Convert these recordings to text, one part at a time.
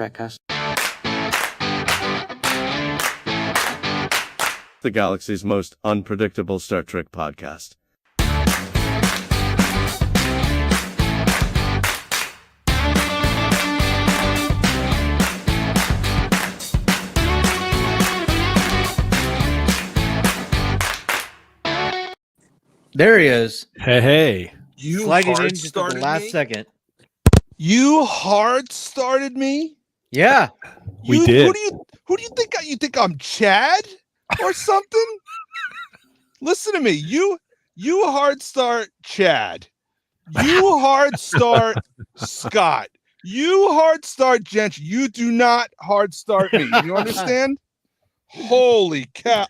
Trekcast. The galaxy's most unpredictable Star Trek podcast. There he is. Hey. You Sliding hard in just at the started last me? second. You hard started me? Yeah. We did. Who do you think? You think I'm Chad or something? Listen to me. You hard start Chad. You hard start Scott. You hard start Gentry. You do not hard start me. You understand? Holy cow.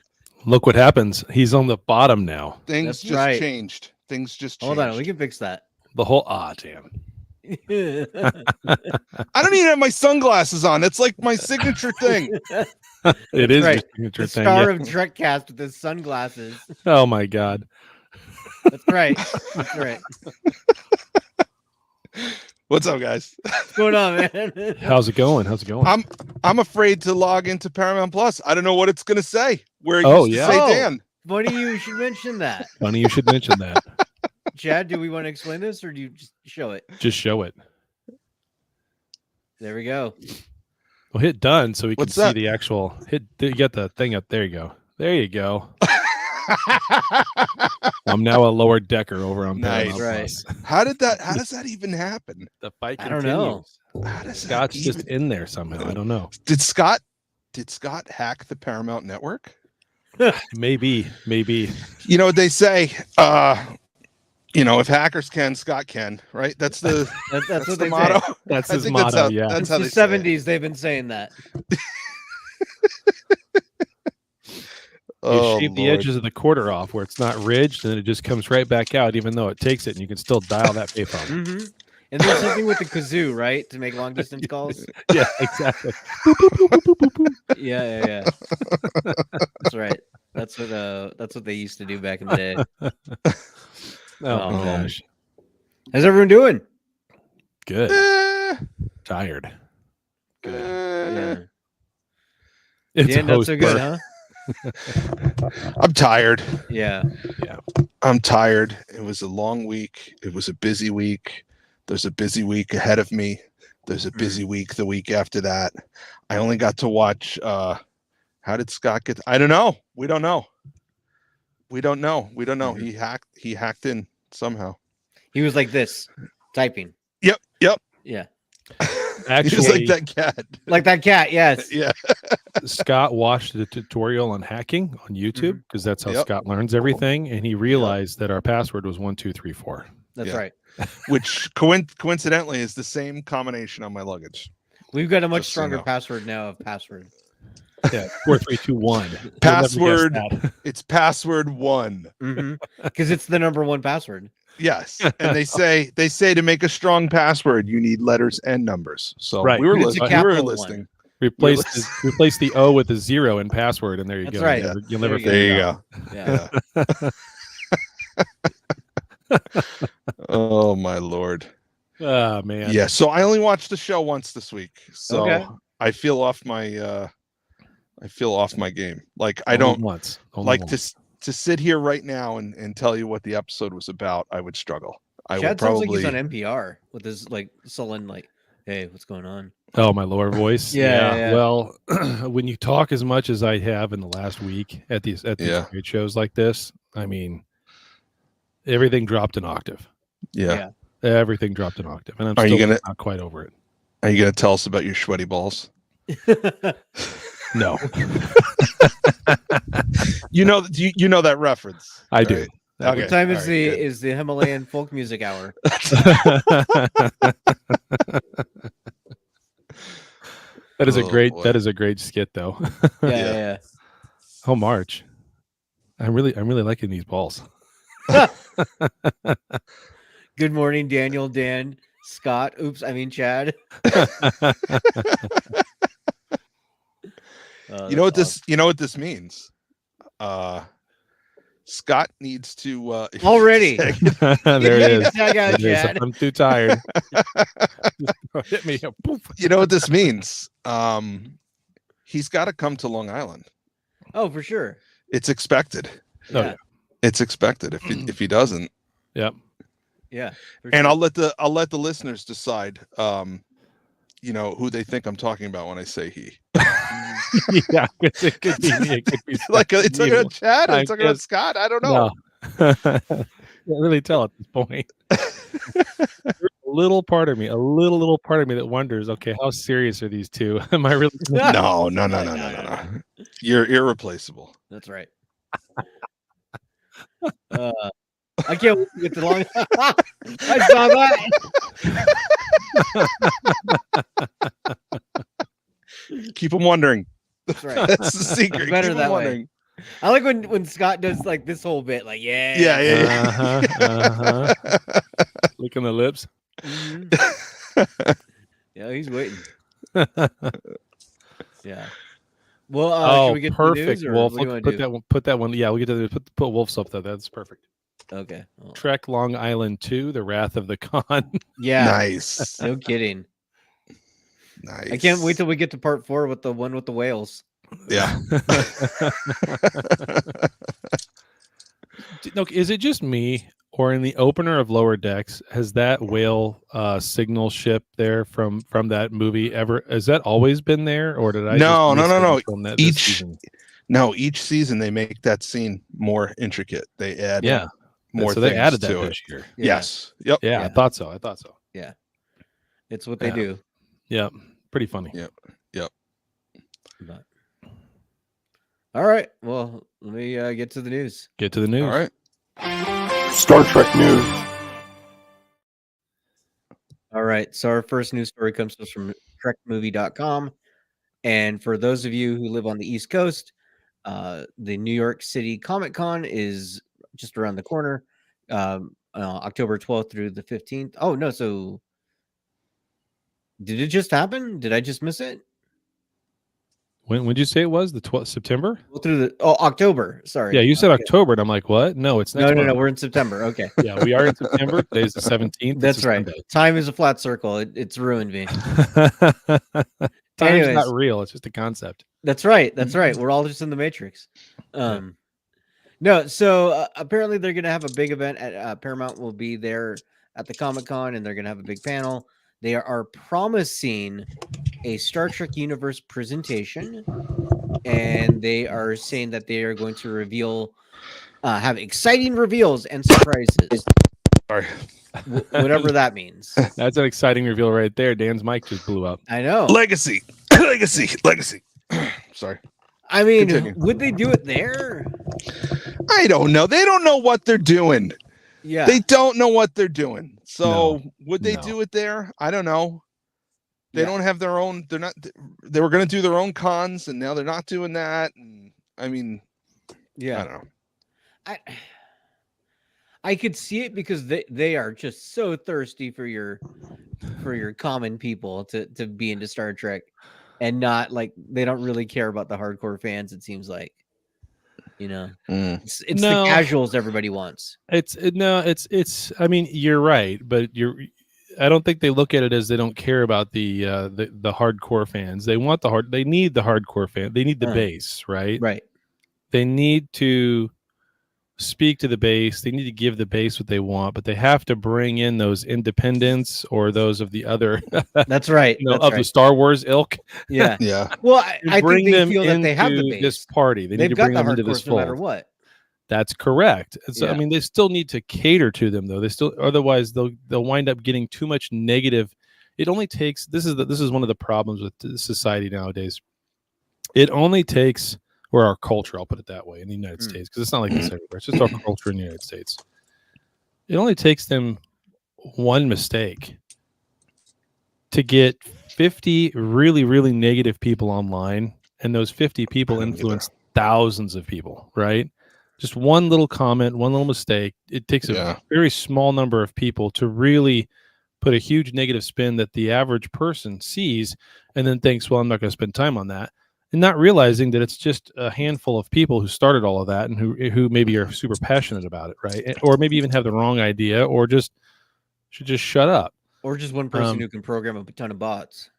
Look what happens. He's on the bottom now. Things That's just right. changed. Things just changed. Hold on. We can fix that. The whole damn. I don't even have my sunglasses on. It's like my signature thing. It is right. your signature The thing. star Yeah. of Trekcast with his sunglasses. Oh my God. That's right. That's right. What's up, guys? What's going on, man? How's it going? I'm afraid to log into Paramount Plus. I don't know what it's going to say. Where it Oh, used to yeah. say Oh. Dan. Funny you should mention that. Funny you should mention that. Chad, do we want to explain this or do you just show it? Just show it. There we go. Well, hit done so we What's can see that? the actual hit. You got the thing up. There you go. There you go. I'm now a lower decker over on Nice. Paramount Right. Plus. How does that even happen? The fight I don't continues. know. How does Scott's that just even... in there somehow. I don't know. Did Scott hack the Paramount network? Maybe. You know what they say, if hackers can, Scott can, right? That's the That's what the they motto. say. That's I his think motto. that's how, Yeah. that's Since how the they say it. 70s, they've been saying that. You Oh, shave the Lord. edges of the quarter off where it's not ridged, and it just comes right back out, even though it takes it, and you can still dial that payphone. Mm-hmm. And there's something with the kazoo, right? To make long distance calls. Yeah, exactly. Yeah. That's right. That's what they used to do back in the day. Oh, man. gosh. How's everyone doing? Good. Eh, Tired. eh. Yeah. It's Dan, not host so good, burn. huh? I'm tired. Yeah. I'm tired. It was a long week. It was a busy week. There's a busy week ahead of me. There's a busy week the week after that. I only got to watch how did Scott get I don't know. We don't know. Mhm. He hacked in somehow. He was like this, typing. Yep. Yeah. He was like that cat. Like that cat, yes. Yeah. Scott watched the tutorial on hacking on YouTube because that's how Yep. Scott learns everything, and he realized that our password was 1234. That's Yeah. right. Which coincidentally is the same combination on my luggage. We've got a much Just so you stronger know. password now of password. Yeah, 4321. Password. You'll never guess that. It's password 1. Because it's the number one password. Yes. And they say to make a strong password, you need letters and numbers. So Right. we were It's a listening. We capital were one. listening. Replace the O with a 0 in password, and there you That's go. right. You'll never There figure There it you out. go. Yeah. Oh my Lord. Oh man. Yeah. So I only watched the show once this week. So Okay. I feel off my game. Like I Only don't once. Only like once. to sit here right now and tell you what the episode was about. I would struggle. I Chad would sounds probably like he's on NPR with his like sullen, like, hey, what's going on? Oh, my lower voice. Yeah. Well, when you talk as much as I have in the last week at these Yeah. great shows like this, I mean, everything dropped an octave. yeah. Everything dropped an octave, and I'm Are you still gonna- not quite over it. Are you gonna tell us about your sweaty balls? No, You know that reference. I do. right? Okay. What time all is right, the good. is the Himalayan folk music hour? That is a Oh, great. boy. That is a great skit, though. Yeah. Oh, March. I'm really liking these balls. Good morning, Daniel, Dan, Scott. Oops, I mean Chad. You know what this means? Scott needs to Already. There it is. Tag out, There it is. Chad. I'm too tired. Just hit me. Poof. You know what this means? He's got to come to Long Island. Oh, for sure. It's expected. Oh, Yeah. It's expected. If he doesn't, Yep. Yeah. for and sure. I'll let the listeners decide. Who they think I'm talking about when I say he. Yeah, it could be me. It could be Like Scott. it's talking about Chad. I It's talking about guess- Scott. I don't know. No. Can't really tell at this point. There's a little part of me that wonders, okay, how serious are these two? Am I really? No. No. You're irreplaceable. That's right. I can't wait to get to Long I saw that. Keep them wondering. That's right. That's the secret. Better Keep 'em that way. wondering. I like when Scott does like this whole bit, like Yeah. Licking the lips. Mhm. Yeah, he's waiting. Yeah. Well, Oh, should we get perfect, to the news, or Wolf. what do you Look, want put to do? that one. Yeah, we get to put Wolf's up there. That's perfect. Okay. Oh. Trek Long Island 2: The Wrath of the Khan. Yeah. Nice. No kidding. Nice. I can't wait till we get to part 4 with the one with the whales. Yeah. No, is it just me, or in the opener of Lower Decks has that whale signal ship there from that movie ever? Has that always been there, or did I? No, just miss no, it no. until this Each season? No, each season they make that scene more intricate. They add more so things they added that to it. this year. Yeah. Yes. Yep. Yeah, I Yeah. thought so. It's what they Yeah. do. Yeah, pretty funny. Yeah. But... All right. Well, let me get to the news. Get to the news. All right. Star Trek news. All right. So our first news story comes to us from trekmovie.com. And for those of you who live on the East Coast, the New York City Comic Con is just around the corner, October 12th through the 15th. Oh, no. So did it just happen? Did I just miss it? When did you say it was? The 12th September? Well, through October. Sorry. Yeah, you said Okay. October, and I'm like, what? No, it's next No. month. We're in September. Okay. Yeah, we are in September. Today's the 17th. That's It's a right. Sunday. Time is a flat circle. It's ruined me. Time's Anyways. not real. It's just a concept. That's right. That's right. We're all just in the Matrix. No, so apparently they're going to have a big event at Paramount will be there at the Comic-Con, and they're going to have a big panel. They are promising a Star Trek universe presentation, and they are saying that they are going to reveal have exciting reveals and surprises. Sorry. Whatever that means. That's an exciting reveal right there. Dan's mic just blew up. I know. Legacy. Sorry. I mean, Continue. would they do it there? I don't know. They don't know what they're doing. Yeah. They don't know what they're doing. So would they No. do it there? I don't know. They Yeah. don't have their own. They're not. They were going to do their own cons, and now they're not doing that. And I mean, Yeah. I don't know. I could see it because they are just so thirsty for your common people to be into Star Trek, and not like they don't really care about the hardcore fans. It seems like, it's No. the casuals everybody wants. It's. I mean, you're right, but I don't think they look at it as they don't care about the hardcore fans. They want they need the hardcore fan. They need the base, right? Right. They need to speak to the base. They need to give the base what they want, but they have to bring in those independents or those of the other, That's right. That's of right. the Star Wars ilk. Yeah. Yeah. Well, I bring think they them feel that they have the into base. this party. They need They've to got bring the them into this hardcore no matter fold. what. That's correct. And so, Yeah. I mean, they still need to cater to them, though. They still, otherwise, they'll wind up getting too much negative. It only takes. This is one of the problems with society nowadays. It only takes, or our culture, I'll put it that way, in the United States, because it's not like this everywhere. It's just our culture in the United States. It only takes them one mistake to get 50 really, really negative people online, and those 50 people influence thousands of people, right? Just one little comment, one little mistake. It takes a very small number of people to really put a huge negative spin that the average person sees and then thinks, well, I'm not going to spend time on that. and not realizing that it's just a handful of people who started all of that and who maybe are super passionate about it, right? Or maybe even have the wrong idea, or just should just shut up. Or just one person who can program a ton of bots.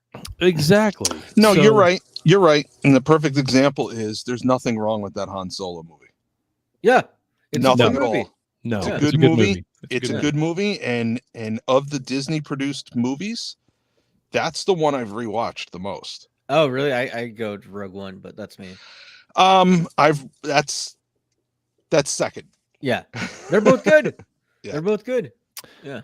Exactly. No, So- you're right. You're right. And the perfect example is there's nothing wrong with that Han Solo movie. Yeah, it's a Nothing good at movie. all. No, It's Yeah. a good movie. It's It's a good movie, and of the Disney produced movies, that's the one I've rewatched the most. Oh, really? I go to Rogue One, but that's me. That's second. Yeah, they're both good. Yeah. They're both good. Yeah.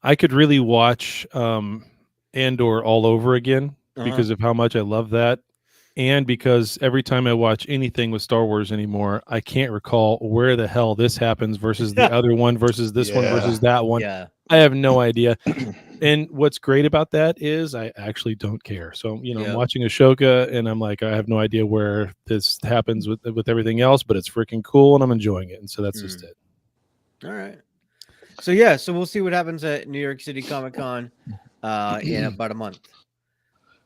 I could really watch Andor all over again because of how much I love that. And because every time I watch anything with Star Wars anymore, I can't recall where the hell this happens versus the other one versus this one versus that one. Yeah. I have no idea. And what's great about that is I actually don't care. So, I'm watching Ashoka and I'm like, I have no idea where this happens with everything else, but it's freaking cool and I'm enjoying it. And so that's just it. All right. So we'll see what happens at New York City Comic Con in about a month.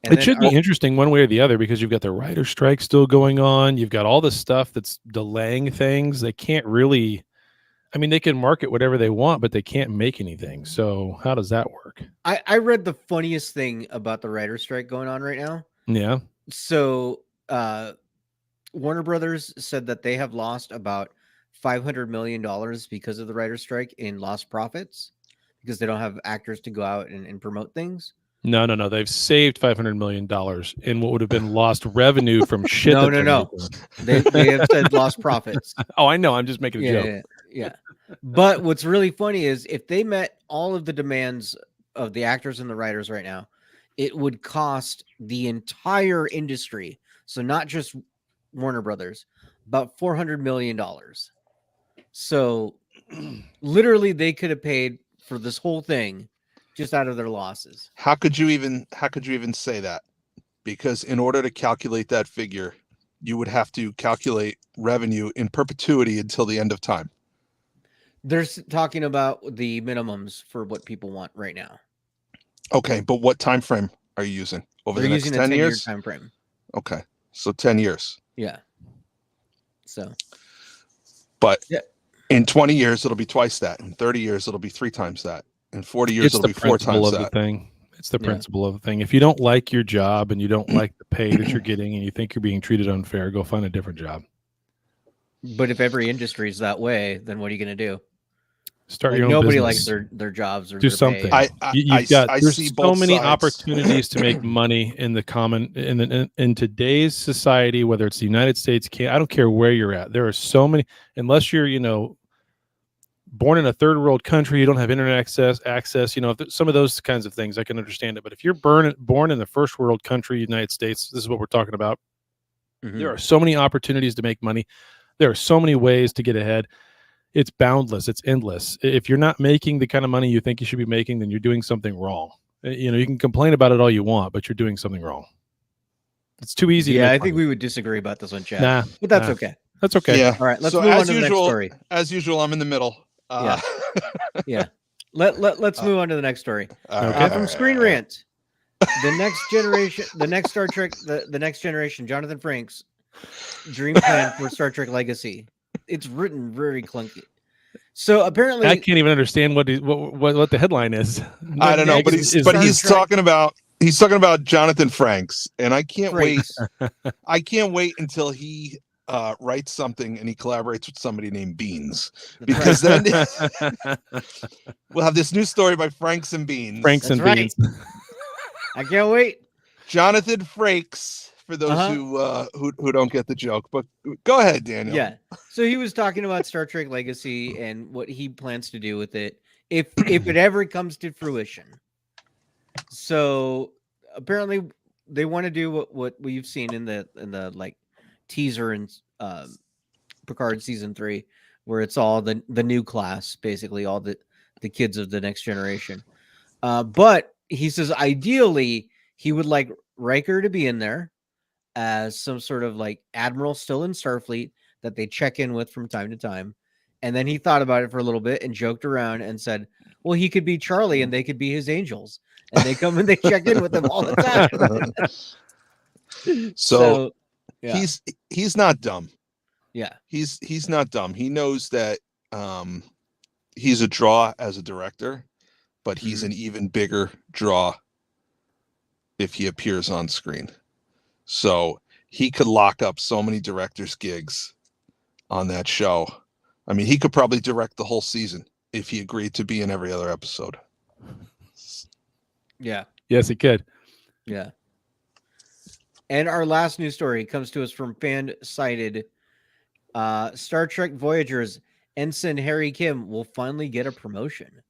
And It should be interesting one way or the other because you've got the writer strike still going on. You've got all this stuff that's delaying things. They can't really, they can market whatever they want, but they can't make anything. So how does that work? I read the funniest thing about the writer strike going on right now. Yeah. So Warner Brothers said that they have lost about $500 million because of the writer strike in lost profits because they don't have actors to go out and promote things. No. They've saved $500 million in what would have been lost revenue from shit. No. They have said lost profits. Oh, I know. I'm just making a joke. Yeah. But what's really funny is if they met all of the demands of the actors and the writers right now, it would cost the entire industry, so not just Warner Brothers, about $400 million. So literally they could have paid for this whole thing just out of their losses. How could you even say that? Because in order to calculate that figure, you would have to calculate revenue in perpetuity until the end of time. They're talking about the minimums for what people want right now. Okay, but what time frame are you using? Over They're the next using 10 a 10-year years? time frame. Okay, so 10 years. Yeah. So. But Yeah. in 20 years, it'll be twice that. In 30 years, it'll be 3 times that. In 40 years, it'll be 4 times that. It's the principle of the thing. If you don't like your job and you don't like the pay that you're getting and you think you're being treated unfair, go find a different job. But if every industry is that way, then what are you going to do? Start Like, your own nobody business. likes their jobs or Do their something. pay. There's see so both many sides. opportunities to make money in today's society, whether it's the United States, I don't care where you're at. There are so many, unless you're, born in a third world country, you don't have internet access, if some of those kinds of things, I can understand it. But if you're born in the first world country, United States, this is what we're talking about. Mhm. There are so many opportunities to make money. There are so many ways to get ahead. It's boundless. It's endless. If you're not making the kind of money you think you should be making, then you're doing something wrong. You can complain about it all you want, but you're doing something wrong. It's too easy. Yeah, to I make think money. we would disagree about this one, Chad. Nah, but that's nah. okay. That's okay. Yeah. All right, let's So move on as to the next usual- story. As usual, I'm in the middle. Yeah. Let's move on to the next story. From Screen Rant, the next Star Trek, the next generation, Jonathan Frakes' dream plan for Star Trek Legacy. It's written very clunky. So apparently, I can't even understand what the headline is. I don't know, but he's talking about Jonathan Frakes, and I can't wait. I can't wait until he writes something and he collaborates with somebody named Beans, because then we'll have this new story by Franks and Beans. Franks and That's Beans. I can't wait. Jonathan Frakes, for those who don't get the joke. But go ahead, Daniel. Yeah. So he was talking about Star Trek Legacy and what he plans to do with it if it ever comes to fruition. So apparently they want to do what we've seen in the like teaser and Picard season 3, where it's all the new class, basically all the kids of the next generation. But he says ideally he would like Riker to be in there as some sort of like admiral still in Starfleet that they check in with from time to time. And then he thought about it for a little bit and joked around and said, well, he could be Charlie and they could be his angels. And they come and they check in with him all the time. So Yeah. He's not dumb. Yeah. He's not dumb. He knows that he's a draw as a director, but he's an even bigger draw if he appears on screen. So he could lock up so many directors' gigs on that show. I mean, he could probably direct the whole season if he agreed to be in every other episode. Yeah. Yes, it could. Yeah. And our last news story comes to us from fan-cited Star Trek Voyager's Ensign Harry Kim will finally get a promotion.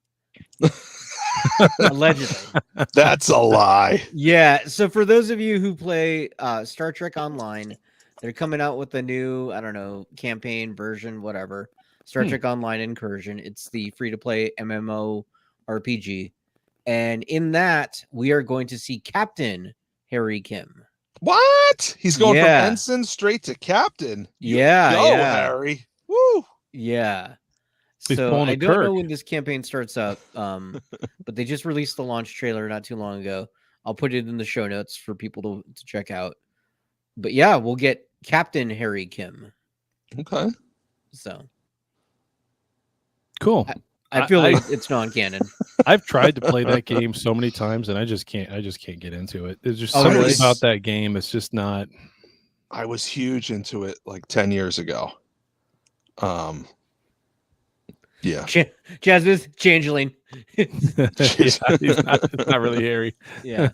Allegedly. That's a lie. Yeah. So for those of you who play Star Trek Online, they're coming out with a new, I don't know, campaign version, whatever. Star Trek Online Incursion. It's the free-to-play MMO RPG. And in that, we are going to see Captain Harry Kim. What? He's going from Yeah. ensign straight to captain. You Yeah, go, yeah. Harry. Woo. Yeah. He's So pulling a I don't know Kirk. when this campaign starts up, but they just released the launch trailer not too long ago. I'll put it in the show notes for people to check out. But yeah, we'll get Captain Harry Kim. Okay. So Cool. I feel like it's non-canon. I've tried to play that game so many times, and I just can't get into it. There's just Oh, something really? about that game. It's just not. I was huge into it like 10 years ago. Yeah. Jasmine Changeling. Yeah, it's not really Harry. Yeah.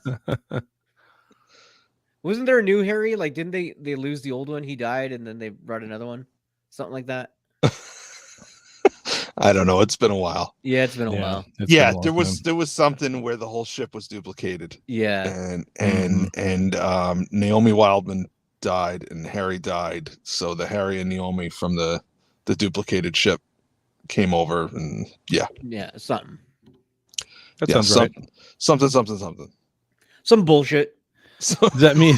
Wasn't there a new Harry? Like, didn't they lose the old one? He died, and then they brought another one, something like that. I don't know. It's been a while. Yeah, it's been a while. It's been Yeah, a long there was time. something where the whole ship was duplicated. Yeah, And Naomi Wildman died and Harry died. So the Harry and Naomi from the duplicated ship came over and yeah. yeah, something, That Yeah, sounds right. something. some bullshit. So, Does that mean?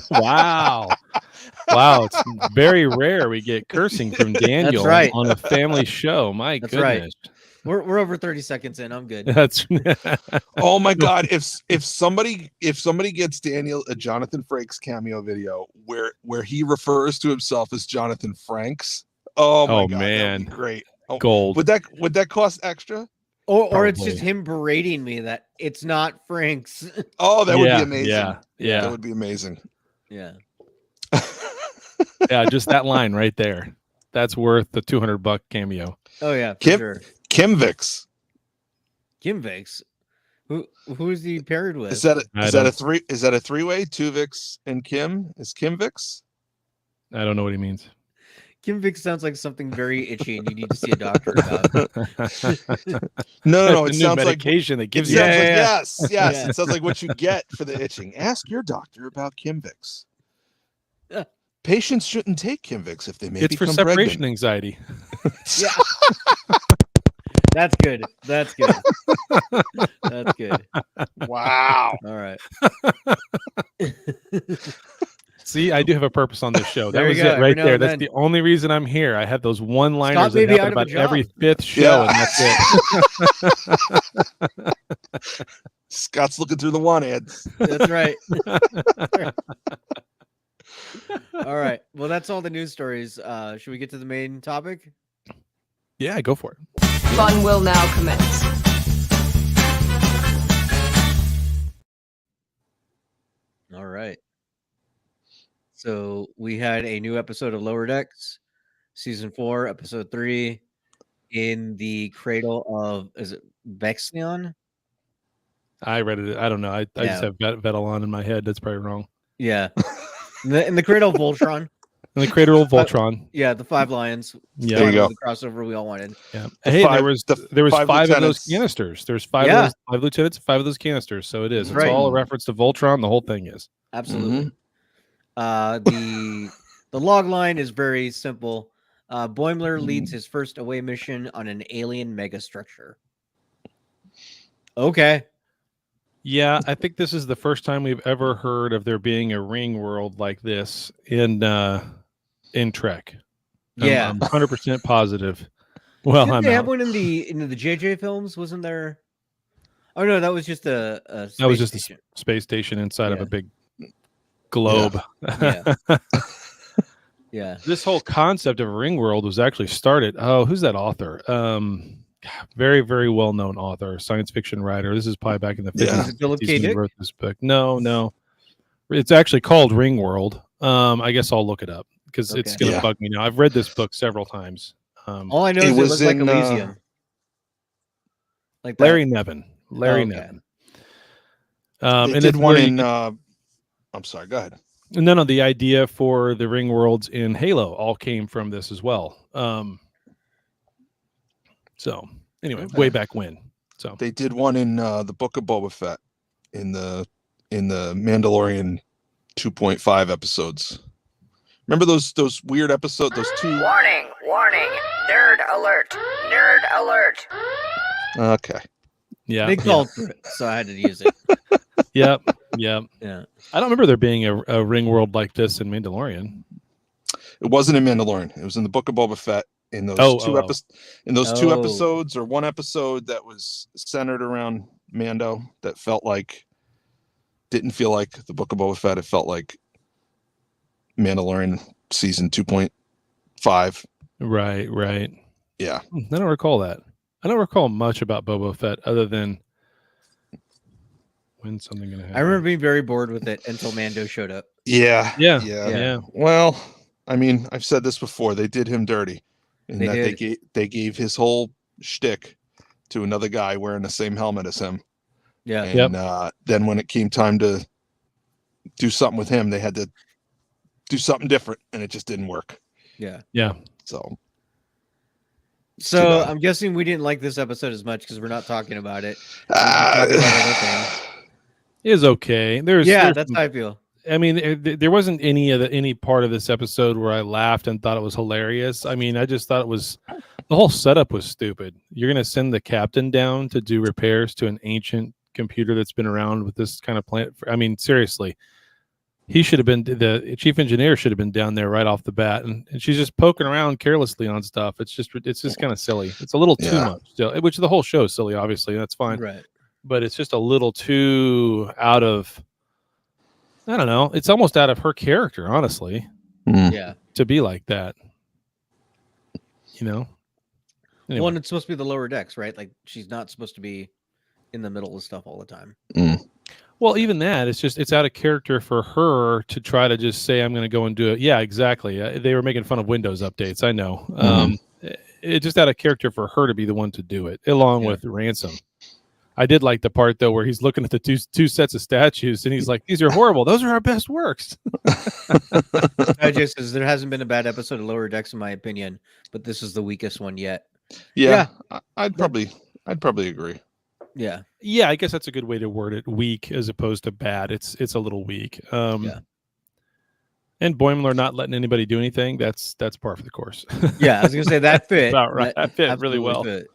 Wow. Wow, it's very rare we get cursing from Daniel right. on a family show. My That's right. goodness. We're over 30 seconds in. I'm good. That's oh my God! If somebody gets Daniel a Jonathan Frakes cameo video where he refers to himself as Jonathan Frakes, oh my God, man, that'd be great. Oh, gold. would that cost extra? Or it's just Probably. him berating me that it's not Frank's. Oh, that would be amazing. Yeah. That would be amazing. Yeah. Yeah, just that line right there. That's worth the $200 cameo. Oh yeah, for Kim- sure. Kimvix. Kimvix. Who's he paired with? Is that I a three-way? Tuvix and Kim? Is Kimvix? I don't know what he means. Kimvix sounds like something very itchy and you need to see a doctor about. No. The It new sounds like medication that it gives sounds you. like- Yeah. yes. Yeah. It sounds like what you get for the itching. Ask your doctor about Kimvix. Yeah. Patients shouldn't take Kimvix if they may It's for become separation pregnant. anxiety. Yeah. That's good. That's good. That's good. Wow. All right. See, I do have a purpose on this show. That There you was go, it every right now there. and That's then. the only reason I'm here. I have those one-liners Scott that may be happen out of a about every job. fifth show, Yeah. and that's it. Scott's looking through the one ads. That's right. All right. Well, that's all the news stories. Should we get to the main topic? Yeah, go for it. Fun will now commence. All right. So we had a new episode of Lower Decks, season 4, episode 3, in the cradle of, is it Vexion? I read it. I don't know. I Yeah. just have Vettel on in my head. That's probably wrong. Yeah. In the cradle of Voltron. And the Crater of Voltron. Yeah, the 5 lions. Yeah. There you go. The crossover we all wanted. Yeah. The Hey, five- there was five five of those lieutenants. canisters. There's five Yeah. of those 5 lieutenants, 5 of those canisters. So it is. It's Right. all a reference to Voltron. The whole thing is. Absolutely. The log line is very simple. Boimler leads his first away mission on an alien megastructure. Okay. Yeah, I think this is the first time we've ever heard of there being a ring world like this in Trek. Yeah. I'm 100% positive. Well, Didn't I'm they have out. one in the JJ films? Wasn't there? Oh no, that was just a That was space just a station. space station inside of Yeah. a big globe. Yeah. Yeah. This whole concept of Ringworld was actually started. Oh, who's that author? Very, very well-known author, science fiction writer. This is probably back in the 50s. Yeah. Is it Philip 60s K. when he Dick? wrote this book. No. It's actually called Ringworld. I guess I'll look it up because it's Okay. going to Yeah. bug me now. I've read this book several times. All I know It is it was looks like in, Elysium. Like that. Larry Nevin. Larry okay. Nevin. They and did it's one where you in. can- I'm sorry. Go ahead. No, the idea for the ring worlds in Halo all came from this as well. So anyway, Okay. way back when. So They did one in the Book of Boba Fett in the Mandalorian 2.5 episodes. Remember those weird episodes? Those two. Warning, warning, nerd alert, nerd alert. Okay. yeah, They called for it, so I had to use it. yeah. Yeah. I don't remember there being a ring world like this in Mandalorian. It wasn't in Mandalorian. It was in the Book of Boba Fett in those two Oh. episodes, or one episode that was centered around Mando that didn't feel like the Book of Boba Fett. It felt like Mandalorian season 2.5. Right. Yeah. I don't recall that. I don't recall much about Boba Fett other than when's something going to happen. I remember being very bored with it until Mando showed up. Yeah. Yeah. Well, I mean, I've said this before. They did him dirty. In They that they gave his whole shtick to another guy wearing the same helmet as him. Yeah. And then when it came time to do something with him, they had to do something different, and it just didn't work. Yeah. So So too bad. I'm guessing we didn't like this episode as much because we're not talking about it. We can talk about other things. It is okay. There's That's how I feel. I mean, there wasn't any part of this episode where I laughed and thought it was hilarious. I mean, I just thought the whole setup was stupid. You're going to send the captain down to do repairs to an ancient computer that's been around with this kind of planet. I mean, seriously, he should have been, the chief engineer should have been down there right off the bat. And she's just poking around carelessly on stuff. It's just kind of silly. It's a little too much still, which the whole show is silly, obviously. That's fine. Right. But it's just a little too out of, I don't know. It's almost out of her character, honestly, Yeah. to be like that. You know? Anyway. Well, and it's supposed to be the lower decks, right? Like she's not supposed to be in the middle of stuff all the time. Well, even that, it's out of character for her to try to just say, I'm going to go and do it. Yeah, exactly. They were making fun of Windows updates. I know. It's just out of character for her to be the one to do it, along with Ransom. I did like the part, though, where he's looking at the two sets of statues, and he's like, these are horrible. Those are our best works. Just says there hasn't been a bad episode of Lower Decks, in my opinion, but this is the weakest one yet. Yeah. I'd probably agree. Yeah. Yeah, I guess that's a good way to word it. Weak as opposed to bad. It's a little weak. Yeah. And Boimler not letting anybody do anything, that's par for the course. Yeah, I was gonna say that fit. About right. That fit really well. Fit.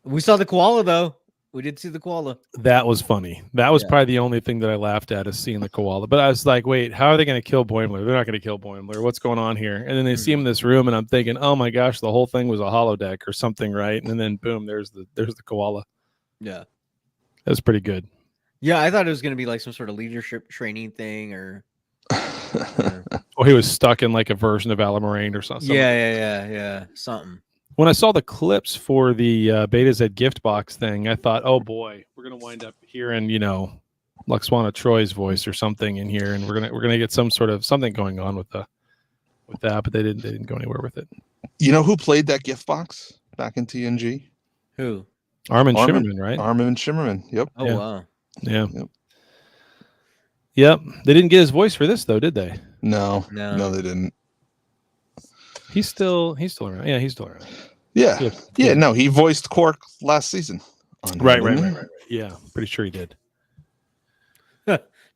We saw the koala though. We did see the koala. That was funny. That was Yeah. probably the only thing that I laughed at, is seeing the koala. But I was like, wait, how are they going to kill Boimler? They're not going to kill Boimler. What's going on here? And then they see him in this room, and I'm thinking, oh my gosh, the whole thing was a holodeck or something, right? And then boom, there's the koala. Yeah. That was pretty good. Yeah, I thought it was gonna be like some sort of leadership training thing or Or he was stuck in like a version of Alan Moraine or something. Yeah. Something. When I saw the clips for the Beta Z gift box thing, I thought, oh boy, we're gonna wind up hearing, Luxwana Troy's voice or something in here, and we're gonna get some sort of something going on with that, but they didn't go anywhere with it. You know who played that gift box back in TNG? Who? Armin Shimmerman, right? Armin Shimmerman. Yep. Oh Yeah. wow. Yeah. Yep. They didn't get his voice for this though, did they? No, No. they didn't. He's still around. Yeah, he's still around. Yeah. Good. No, he voiced Quark last season. Right. Yeah, pretty sure he did.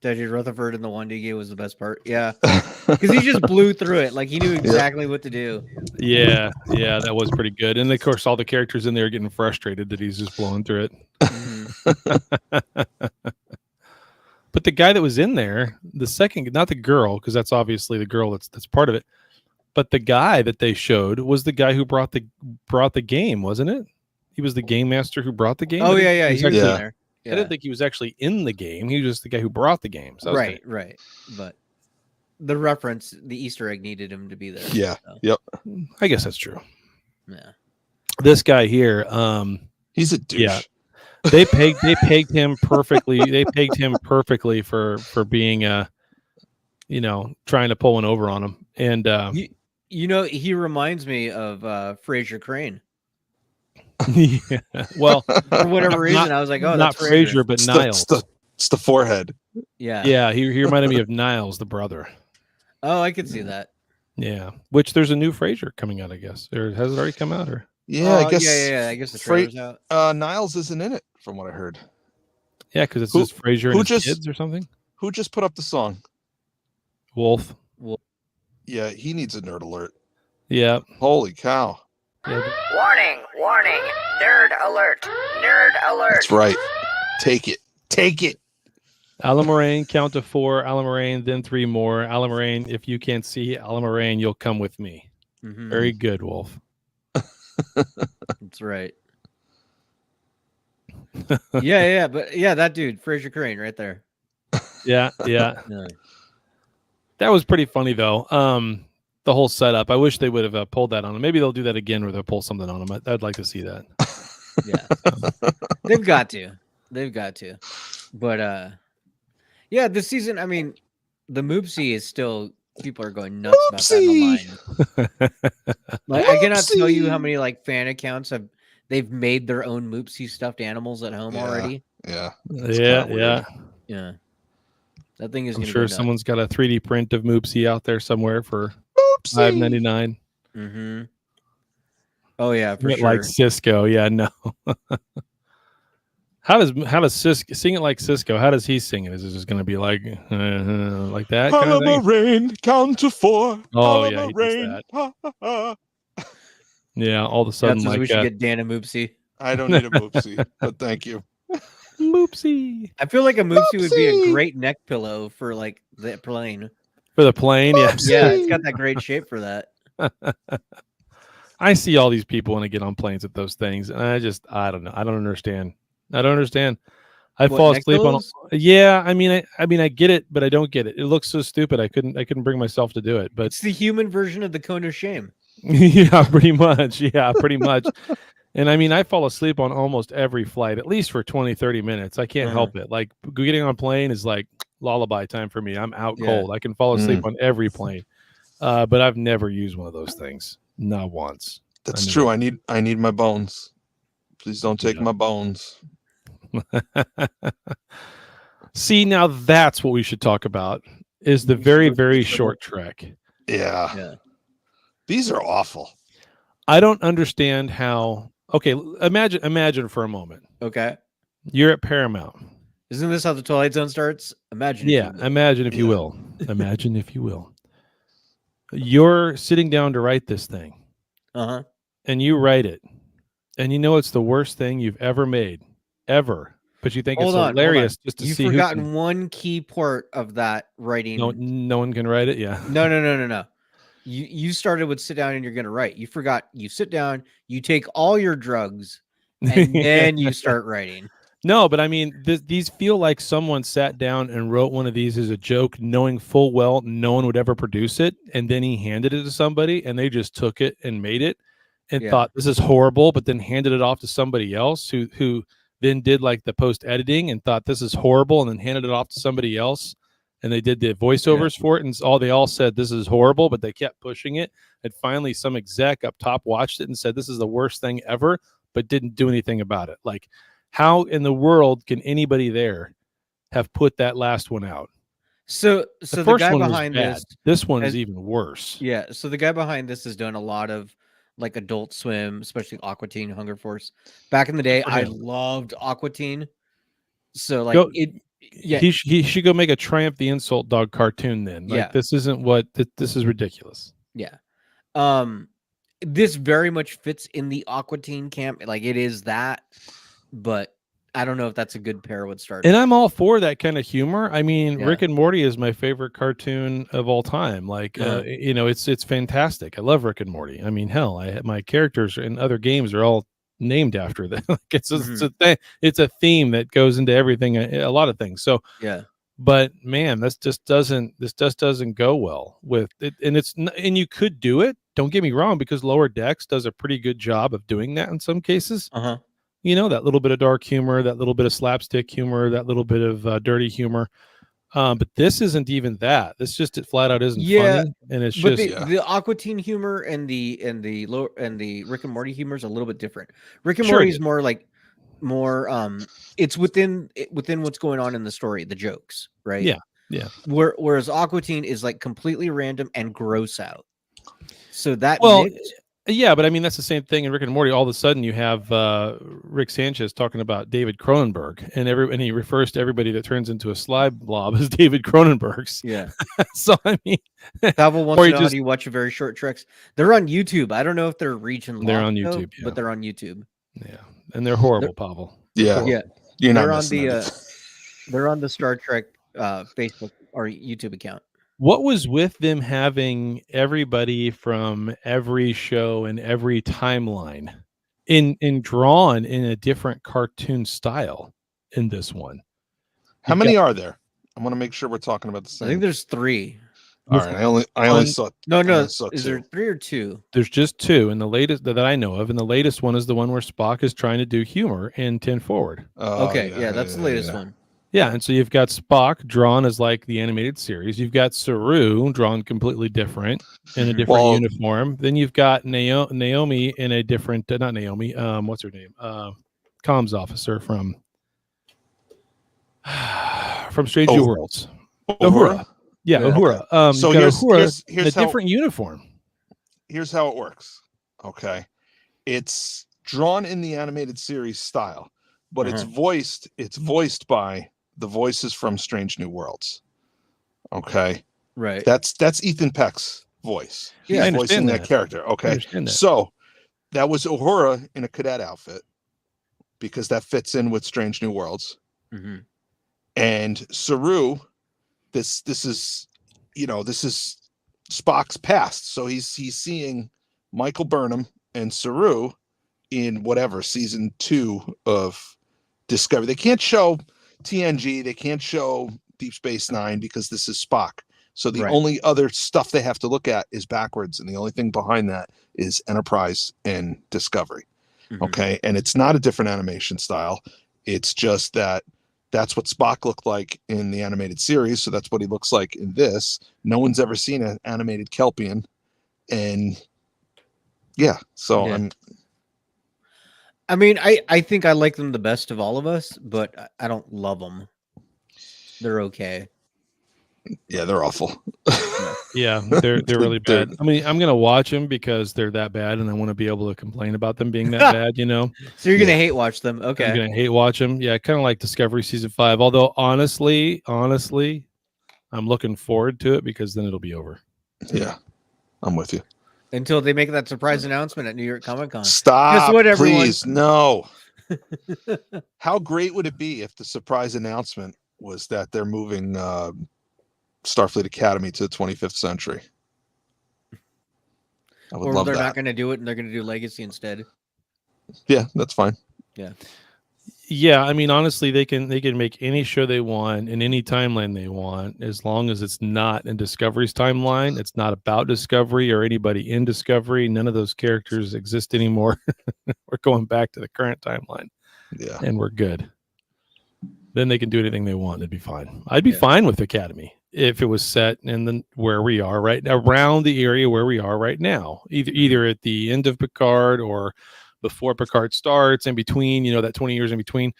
Dudley Rutherford in the one DG was the best part. Yeah. Because he just blew through it. Like he knew exactly what to do. Yeah, that was pretty good. And of course, all the characters in there are getting frustrated that he's just blowing through it. But the guy that was in there, the second, not the girl, because that's obviously the girl that's part of it, but the guy that they showed was the guy who brought the game, wasn't it? He was the game master who brought the game. Oh yeah. He was in Yeah. there. I didn't think he was actually in the game. He was just the guy who brought the game. So right. But the reference, the Easter egg needed him to be there. Yeah. So, Yep. I guess that's true. yeah. This guy here, He's a douche. Yeah. They pegged him perfectly. They pegged him perfectly for being trying to pull one over on him. And he reminds me of Fraser Crane. yeah. Well, For whatever reason, I was like, oh, not that's Fraser. but Niles. It's the forehead. Yeah. Yeah, he reminded me of Niles, the brother. Oh, I could see that. Yeah, which there's a new Frasier coming out, I guess. Or has it already come out? Or Yeah, I guess. Yeah. I guess the trailer's out. Niles isn't in it, from what I heard. yeah, because it's just Frasier and his just- kids or something. Who just put up the song? Wolf. Yeah, he needs a nerd alert. Yeah. Holy cow! Yeah. Warning, warning. Nerd alert. Nerd alert. That's right. Take it. Alan Moraine, count to 4. Alan Moraine, then 3 more. Alan Moraine, if you can't see Alan Moraine, you'll come with me. Mhm. Very good, Wolf. That's right. yeah, but yeah, that dude, Fraser Crane, right there. Yeah. Yeah. That was pretty funny though. The whole setup. I wish they would have pulled that on him. Maybe they'll do that again where they'll pull something on him. I'd like to see that. Yeah. They've got to. But yeah, this season, I mean, the Moopsie is still, people are going nuts about that online. Like, I cannot tell you how many like fan accounts they've made their own Moopsie stuffed animals at home already. Yeah. Yeah. Yeah. That thing is I'm gonna sure go nuts. someone's got a 3D print of Moopsie out there somewhere for $5.99. Mm-hmm. Oh yeah, for sure. Like Cisco. Yeah, no. How does Cisco sing it like Cisco? How does he sing it? Is it just going to be like that kind of thing? Rain, count to 4. Oh yeah, he does that. Yeah, all of a sudden That's like we should get Dan a Moopsie. I don't need a Moopsie, but thank you. Moopsie I feel like a Moopsie would be a great neck pillow for like the plane. for the plane. Yeah, Yeah, it's got that great shape for that. I see all these people when I get on planes with those things, and I don't know. I don't understand. I What, fall neck asleep on. pillows? Yeah, I mean, I get it, but I don't get it. It looks so stupid. I couldn't bring myself to do it. But It's the human version of the cone of shame. yeah, pretty much. Yeah, pretty much. And I mean, I fall asleep on almost every flight, at least for 20, 30 minutes. I can't help it. Like getting on a plane is like lullaby time for me. I'm out cold. I can fall asleep on every plane. But I've never used one of those things. Not once. That's true. I need my bones. Please don't take my bones. See, now that's what we should talk about is the very, very short trek. Yeah. These are awful. I don't understand how. Okay, imagine for a moment. Okay. You're at Paramount. Isn't this how the Twilight Zone starts? Imagine. Yeah, imagine if you will. Imagine if you will. You're sitting down to write this thing. Uh-huh. And you write it. And you know it's the worst thing you've ever made. Ever. But you think it's hilarious just to You've see forgotten one key part of that writing. no one can write it. Yeah. No. You started with sit down and you're gonna write. You forgot. You sit down, you take all your drugs, and then you start writing. No, but I mean, these feel like someone sat down and wrote one of these as a joke, knowing full well no one would ever produce it, and then he handed it to somebody, and they just took it and made it, and thought this is horrible, but then handed it off to somebody else who then did like the post editing and thought this is horrible, and then handed it off to somebody else, and they did the voiceovers for it, and they all said this is horrible, but they kept pushing it, and finally some exec up top watched it and said this is the worst thing ever, but didn't do anything about it. Like, how in the world can anybody there have put that last one out? So The the first guy one was behind bad. this, This one has- is even worse. yeah. So the guy behind this has done a lot of like Adult Swim, especially Aqua Teen, Hunger Force. Back in the day, I loved Aqua Teen. So like He should go make a Triumph the Insult Dog cartoon then. Like, this isn't what this is ridiculous. Yeah. This very much fits in the Aqua Teen camp. Like it is that, but I don't know if that's a good pair with Star Trek. And I'm all for that kind of humor. I mean, Yeah. Rick and Morty is my favorite cartoon of all time. Like, it's fantastic. I love Rick and Morty. I mean, hell, my characters in other games are all named after them. Like it's Mhm. it's a theme that goes into everything, a lot of things. So, Yeah. but man, this just doesn't go well with it, and you could do it. Don't get me wrong, because Lower Decks does a pretty good job of doing that in some cases. Uh-huh. You know, that little bit of dark humor, that little bit of slapstick humor, that little bit of dirty humor. But this isn't even that. This just it flat out isn't Yeah, funny, and it's but just the Aqua Teen humor and the Rick and Morty humor is a little bit different. Rick and Sure it Morty is. is more like it's within what's going on in the story, the jokes, right? Yeah, yeah. Whereas Aqua Teen is like completely random and gross out. So that Well, mix, yeah, but I mean that's the same thing in Rick and Morty. All of a sudden, you have Rick Sanchez talking about David Cronenberg, and he refers to everybody that turns into a slime blob as David Cronenberg's. yeah. So I mean, Pavel wants or to he know how just do you watch your very short treks. They're on YouTube. I don't know if they're region they're on locked, though, YouTube, yeah. but they're on YouTube. yeah, and they're horrible, Pavel. Yeah. Yeah, You're not they're on missing the anything. they're on the Star Trek Facebook or YouTube account. What was with them having everybody from every show and every timeline in drawn in a different cartoon style in this one? How You've many got- are there? I want to make sure we're talking about the I same. think there's 3. All right. I only saw. No, I no. saw Is 2. there 3 or 2? There's just 2, and the latest that I know of, and the latest one is the one where Spock is trying to do humor in 10 Forward. Okay, yeah, that's the latest one. Yeah, and so you've got Spock drawn as like the animated series. You've got Saru drawn completely different in a different Well- uniform. Then you've got Naomi in a different, not Naomi. What's her name? Comms officer from Strange New Oh, Worlds. Uhura? Yeah, Yeah. Uhura. So You've got here's Uhura in here's a how different uniform. here's how it works. Okay, it's drawn in the animated series style, but it's voiced by the voices from Strange New Worlds. Okay, Right. that's Ethan Peck's voice. He's Yeah, I voicing understand that that. character. I Okay, understand that. so that was Uhura in a cadet outfit because that fits in with Strange New Worlds. Mhm. And Saru, this is this is Spock's past, so he's seeing Michael Burnham and Saru in whatever season 2 of Discovery. They can't show TNG, they can't show Deep Space Nine because this is Spock. So the Right. only other stuff they have to look at is backwards, and the only thing behind that is Enterprise and Discovery. Mhm. Okay, and it's not a different animation style. It's just that that's what Spock looked like in the animated series, so that's what he looks like in this. No one's ever seen an animated Kelpian, and yeah, so Yeah. I mean, I think I like them the best of all of us, but I don't love them. They're okay. they're awful. Yeah, they're really They're- bad. I mean, I'm gonna watch them because they're that bad, and I want to be able to complain about them being that bad. You know, So you're gonna Yeah. hate watch them. I'm Okay. gonna hate watch them. Yeah, kind of like Discovery season 5. Although honestly, I'm looking forward to it because then it'll be over. Yeah, I'm with you. Until they make that surprise announcement at New York Comic Con. Stop, what, everyone? please. No. How great would it be if the surprise announcement was that they're moving Starfleet Academy to the 25th century? I would Or love they're that. not gonna do it and they're gonna do Legacy instead. Yeah, that's fine. Yeah, I mean, honestly, they can make any show they want in any timeline they want, as long as it's not in Discovery's timeline. It's not about Discovery or anybody in Discovery. None of those characters exist anymore. We're going back to the current timeline, Yeah. and we're good. Then they can do anything they want. It'd be fine. I'd be Yeah. fine with Academy if it was set in the where we are right now, around the area where we are right now, either at the end of Picard or before Picard starts, in between, that 20 years in between,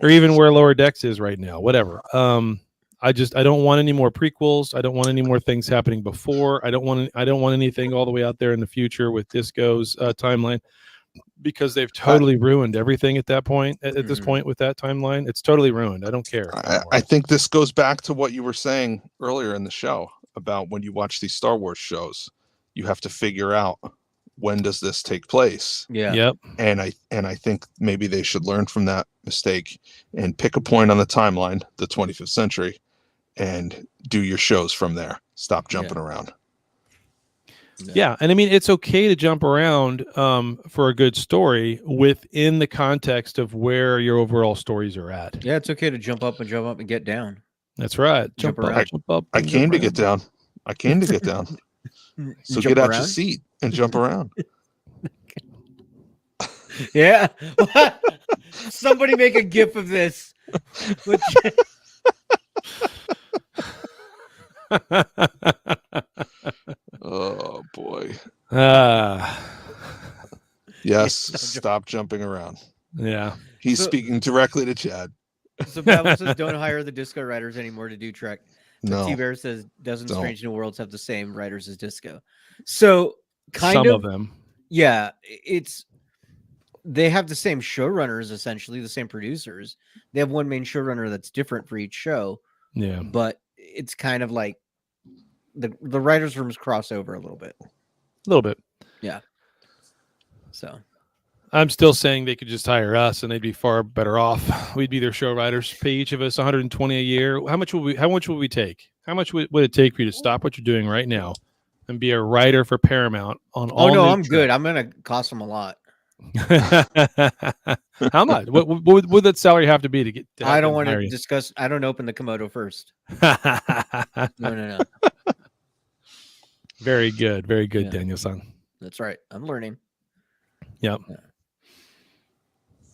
or even where Lower Decks is right now, whatever. I don't want any more prequels. I don't want any more things happening before. I don't want anything all the way out there in the future with Disco's timeline, because they've totally ruined everything at that point. At this point with that timeline, it's totally ruined. I don't care. I think this goes back to what you were saying earlier in the show about when you watch these Star Wars shows, you have to figure out, when does this take place? Yeah. Yep. And I think maybe they should learn from that mistake and pick a point on the timeline, the 25th century, and do your shows from there. Stop jumping around. Yeah, and I mean it's okay to jump around for a good story within the context of where your overall stories are at. Yeah, it's okay to jump up and get down. That's right. Jump up, around. jump up. I and came jump to get around. down. I came to get down. So Jump get out your around? seat and jump around. Yeah. Somebody make a gif of this. Oh boy. Yeah, Yes, stop jumping around. Yeah. He's So- speaking directly to Chad. So Babel says don't hire the Disco writers anymore to do Trek. No. T-Bear says doesn't Don't. Strange New Worlds have the same writers as Disco? So Some of them. Yeah, they have the same showrunners, essentially the same producers. They have one main showrunner that's different for each show, Yeah. but it's kind of like the writers' rooms cross over a little bit. A little bit. Yeah. So I'm still saying they could just hire us and they'd be far better off. We'd be their show writers, pay each of us $120 a year. How much would we take? How much would it take for you to stop what you're doing right now and be a writer for Paramount on all? Oh no, new I'm good. I'm gonna cost them a lot. How much? What would that salary have to be to get? I don't want to discuss. I don't open the Komodo first. No. Very good, Yeah. Daniel-san. That's right. I'm learning. Yep. Yeah.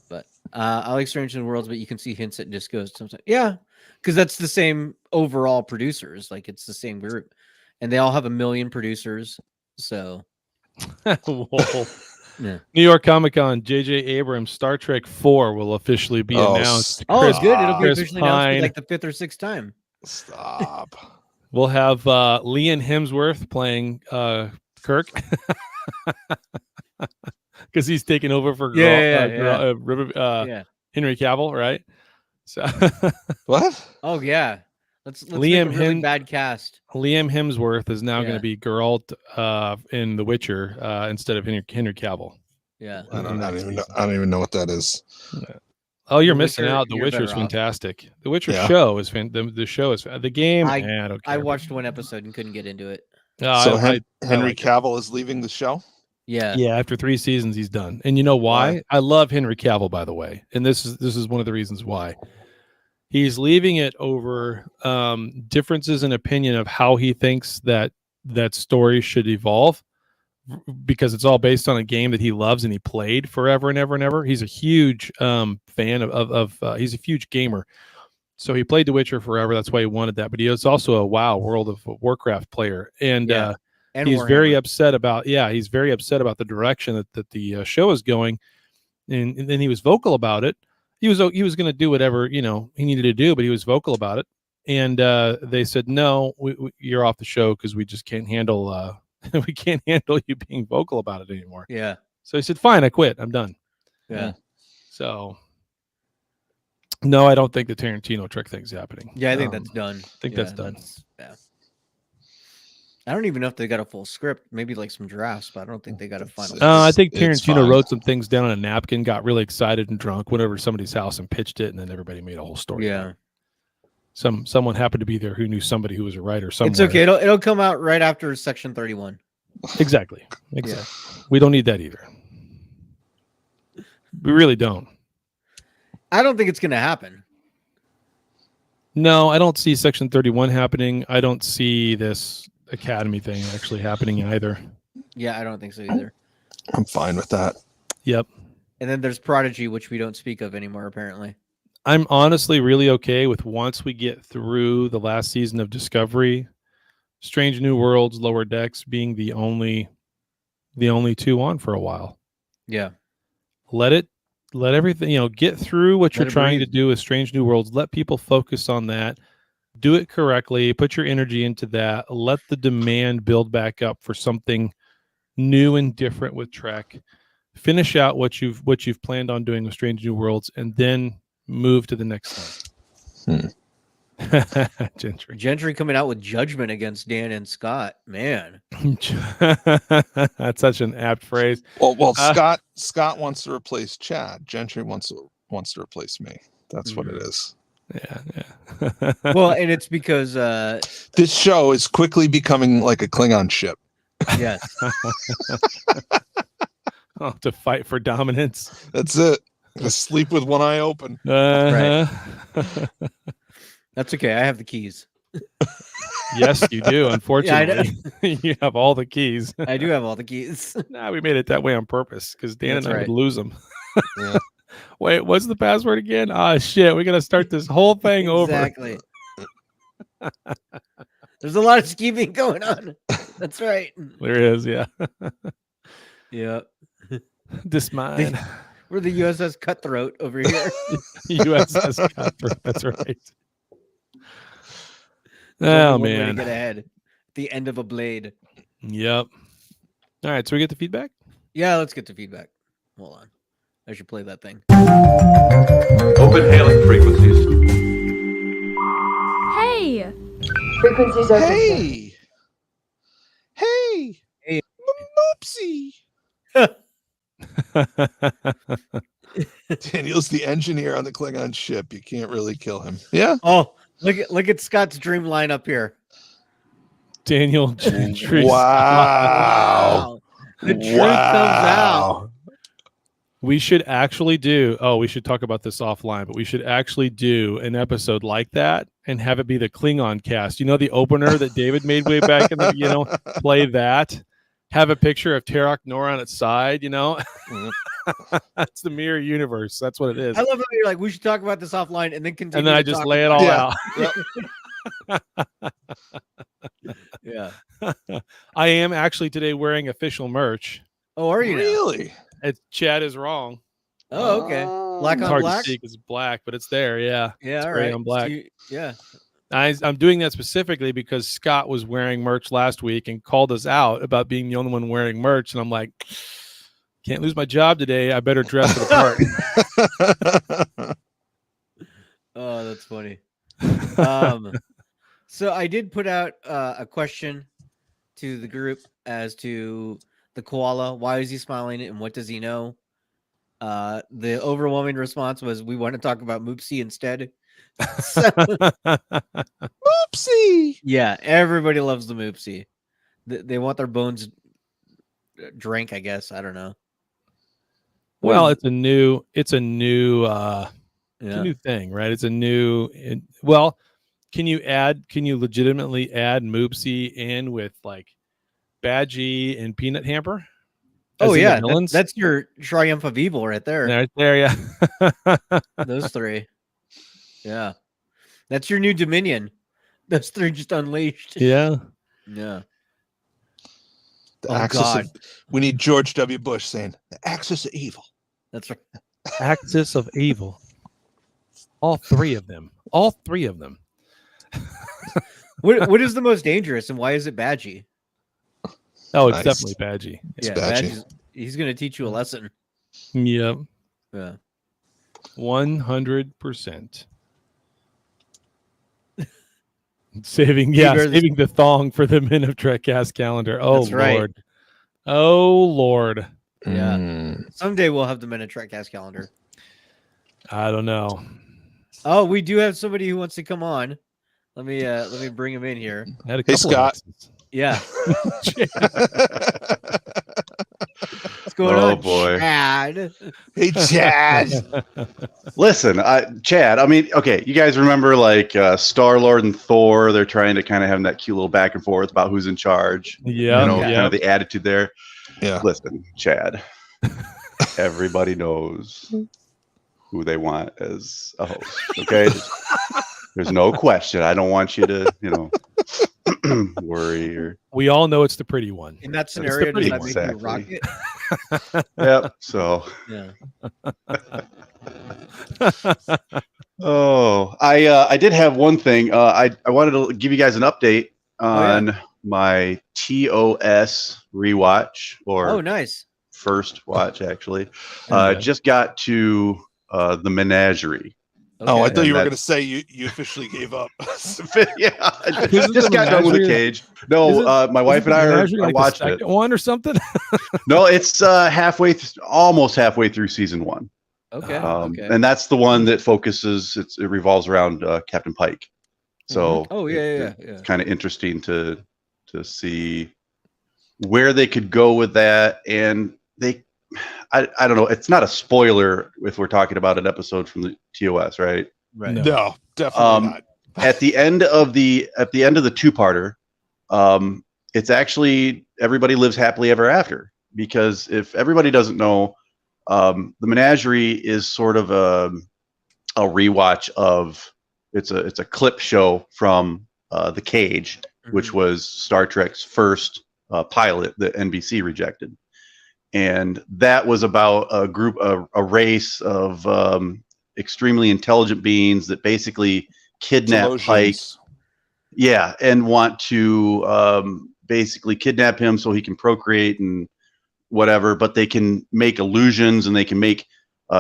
But I like Strange New Worlds, but you can see hints at Discos sometimes. Yeah, because that's the same overall producers. Like it's the same group, and they all have a million producers. So Whoa. yeah. New York Comic Con, J.J. Abrams, Star Trek 4 will officially be announced. Oh, Chris- good. It'll be Chris officially announced Pine. for like the 5th or 6th time. Stop. We'll have Liam Hemsworth playing Kirk because he's taking over for Yeah. Henry Cavill, right? So What? Oh yeah. Let's Liam make a really Hem- bad cast. Liam Hemsworth is now going Yeah. to be Geralt in The Witcher instead of Henry Cavill. Yeah. I don't even know what that is. Oh, you're The missing Witcher, out. The you're Witcher's better off. fantastic. The Witcher Yeah. show is the show is the game. I don't care. I watched one episode and couldn't get into it. So I Henry like it. Cavill is leaving the show? Yeah. Yeah, after 3 seasons, he's done. And you know why? Why? I love Henry Cavill, by the way, and this is one of the reasons why. He's leaving it over differences in opinion of how he thinks that story should evolve, because it's all based on a game that he loves and he played forever and ever and ever. He's a huge fan of he's a huge gamer. So he played The Witcher forever. That's why he wanted that. But he is also a World of Warcraft player. And And he's Warhammer. very upset about the direction that the show is going. And then he was vocal about it. He was going to do whatever, he needed to do, but he was vocal about it. And they said, no, you're off the show because we just can't handle we can't handle you being vocal about it anymore. Yeah. So he said, fine, I quit. I'm done. Yeah. So no, I don't think the Tarantino Trek thing's happening. Yeah, I think that's done. I think that's done. Yeah. I don't even know if they got a full script. Maybe like some drafts, but I don't think they got a final. I think It's Tarantino fine. wrote some things down on a napkin, got really excited and drunk, went over to somebody's house and pitched it, and then everybody made a whole story. Yeah. Someone happened to be there who knew somebody who was a writer somewhere. It's okay. It'll come out right after Section 31. Exactly. We don't need that either. We really don't. I don't think it's going to happen. No, I don't see Section 31 happening. I don't see this Academy thing actually happening either. Yeah, I don't think so either. I'm fine with that. Yep. And then there's Prodigy, which we don't speak of anymore, apparently. I'm honestly really okay with once we get through the last season of Discovery, Strange New Worlds, Lower Decks being the only two on for a while. Yeah. Let everything, get through what you're Let it trying breathe. to do with Strange New Worlds. Let people focus on that. Do it correctly. Put your energy into that. Let the demand build back up for something new and different with Trek. Finish out what you've planned on doing with Strange New Worlds, and then move to the next thing. Gentry coming out with judgment against Dan and Scott. Man. That's such an apt phrase. Well, Scott wants to replace Chad. Gentry wants to replace me. That's what it is. Yeah. Well, and it's because This show is quickly becoming like a Klingon ship. Yes. Oh, to fight for dominance. That's it. To sleep with one eye open. Right. Uh-huh. That's okay. I have the keys. Yes, you do. Yeah, I know. Unfortunately, you have all the keys. I do have all the keys. Nah, we made it that way on purpose because Dan That's and I right. would lose them. Yeah. Wait, what's the password again? Ah, shit. We're going to start this whole thing over. Exactly. There's a lot of scheming going on. That's right. There is, yeah. Yeah. This mine. We're the USS Cutthroat over here. USS Cutthroat. That's right. There's only Oh, one way to man. get ahead. The end of a blade. Yep. All right. So we get the feedback? Yeah, let's get to feedback. Hold on. I should play that thing. Open hailing frequencies. Hey! Frequencies are Hey. Hey. Hey. Moopsie. Daniel's the engineer on the Klingon ship. You can't really kill him. Yeah. Oh, look at Scott's dream line up here. Daniel. Wow. The truth comes out. We should actually do. Oh, we should talk about this offline, but we should actually do an episode like that and have it be the Klingon cast. You know, the opener that David made way back in the, play that. Have a picture of Terok Nor on its side, That's the mirror universe. That's what it is. I love how you're like, we should talk about this offline and then continue. And then I to just talk lay it about all out. Yeah. I am actually today wearing official merch. Oh, are you now? Really? It's Chad is wrong. Oh, okay. Black It's on hard black. to see because it's black, but it's there. Yeah. Yeah, It's all gray right. on black. Yeah. I'm doing that specifically because Scott was wearing merch last week and called us out about being the only one wearing merch. And I'm like, can't lose my job today. I better dress for the part. Oh, that's funny. So I did put out a question to the group as to the koala. Why is he smiling and what does he know? The overwhelming response was, we want to talk about Moopsie instead. So, Oopsie. yeah, everybody loves the Moopsie. They want their bones drank, I guess. I don't know. Well, it's a new it's a new thing, right? It's a new can you legitimately add Moopsie in with like Badgie and Peanut Hamper? Oh, As in the yeah. villains? That's your Triumph of Evil right there. Right there, yeah. Those three. Yeah. That's your new Dominion. Those three just unleashed. Yeah. Yeah. The Oh, axis God. of, we need George W. Bush saying the axis of evil. That's right. Axis of evil. All three of them. All three of them. What is the most dangerous and why is it Badgie? Oh, it's Nice. definitely Badgie. It's Badgie. He's going to teach you a lesson. Yep. Yeah. 100%. Saving the thong for the Men of Trekcast calendar. Oh, That's right. Lord. Oh, Lord. Yeah. Mm. Someday we'll have the Men of Trekcast calendar. I don't know. Oh, we do have somebody who wants to come on. Let me bring him in here. I had a Hey, couple Scott. of X's. Yeah. What's going Oh, on, boy. Chad? Hey, Chad. Listen, Chad, I mean, okay, you guys remember like Star-Lord and Thor, they're trying to kind of have that cute little back and forth about who's in charge. Yeah. Kind of the attitude there. Yeah. Listen, Chad, everybody knows who they want as a host, okay? There's no question. I don't want you to, worry or... Oh, We all know it's the pretty one. In that It's the scenario, does pretty that one. make you Exactly. rocket? Yep, so... Yeah. Oh, I did have one thing. I wanted to give you guys an update on my TOS rewatch Oh, nice. first watch actually. Okay. Just got to the Menagerie. Oh, I Okay. thought you were that- going to say you officially gave up. Yeah, I Isn't just the got done with the Menagerie- cage. No, my wife and I watched it. One or something. No, it's almost halfway through season 1. Okay. Okay. And that's the one that focuses. It revolves around Captain Pike. So Oh, yeah. it's kind of interesting to see where they could go with that, and I don't know. It's not a spoiler if we're talking about an episode from the TOS, right? Right. No, definitely not. At the end of the two-parter, it's actually everybody lives happily ever after. Because if everybody doesn't know, the Menagerie is sort of a rewatch of it's a clip show from The Cage, which was Star Trek's first pilot that NBC rejected. And that was about a race of extremely intelligent beings that basically kidnap Pike. Yeah, and want to basically kidnap him so he can procreate and whatever. But they can make illusions, and they can make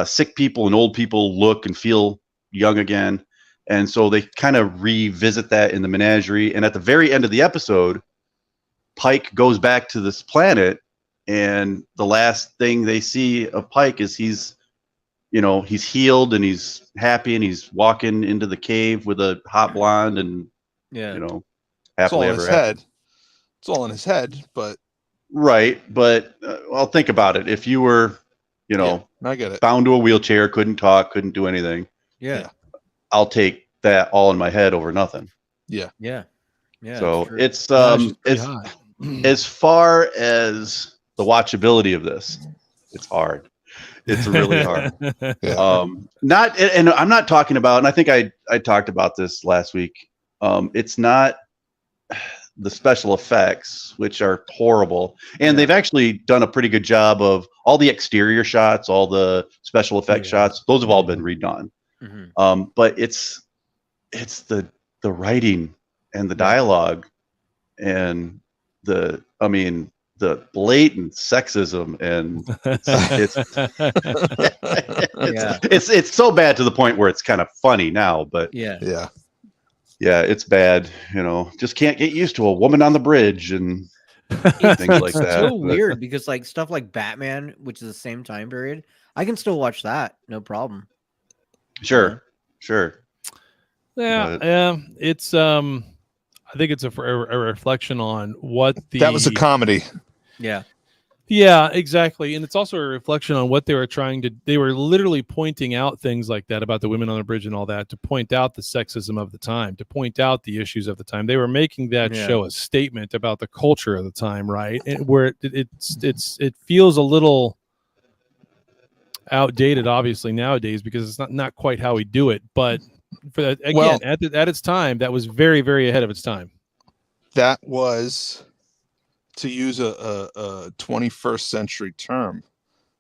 sick people and old people look and feel young again. And so they kind of revisit that in the Menagerie. And at the very end of the episode, Pike goes back to this planet. And the last thing they see of Pike is he's healed and he's happy and he's walking into the cave with a hot blonde and happily ever after. It's all in his head, but right. But well, think about it. If you were, I get it. Bound to a wheelchair, couldn't talk, couldn't do anything. Yeah. I'll take that all in my head over nothing. Yeah. Yeah. Yeah. So it's hot. as far as the watchability of this, it's hard. It's really hard. And I'm not talking about, and I think I talked about this last week. It's not the special effects, which are horrible. And they've actually done a pretty good job of all the exterior shots, all the special effects shots. Those have all been redone. But it's the writing and the dialogue and the blatant sexism, and it's so bad to the point where it's kind of funny now, but yeah, it's bad. Just can't get used to a woman on the bridge and things like that. It's so weird because like stuff like Batman, which is the same time period, I can still watch that, no problem. Sure. Yeah, it's I think it's a reflection on what that was a comedy. Yeah, exactly. And it's also a reflection on what they were they were literally pointing out things like that about the women on the bridge and all that, to point out the sexism of the time, to point out the issues of the time. They were making that show a statement about the culture of the time, right? And where it feels a little outdated, obviously, nowadays, because it's not quite how we do it. But for again, at its time, that was very, very ahead of its time. That was, to use a 21st century term,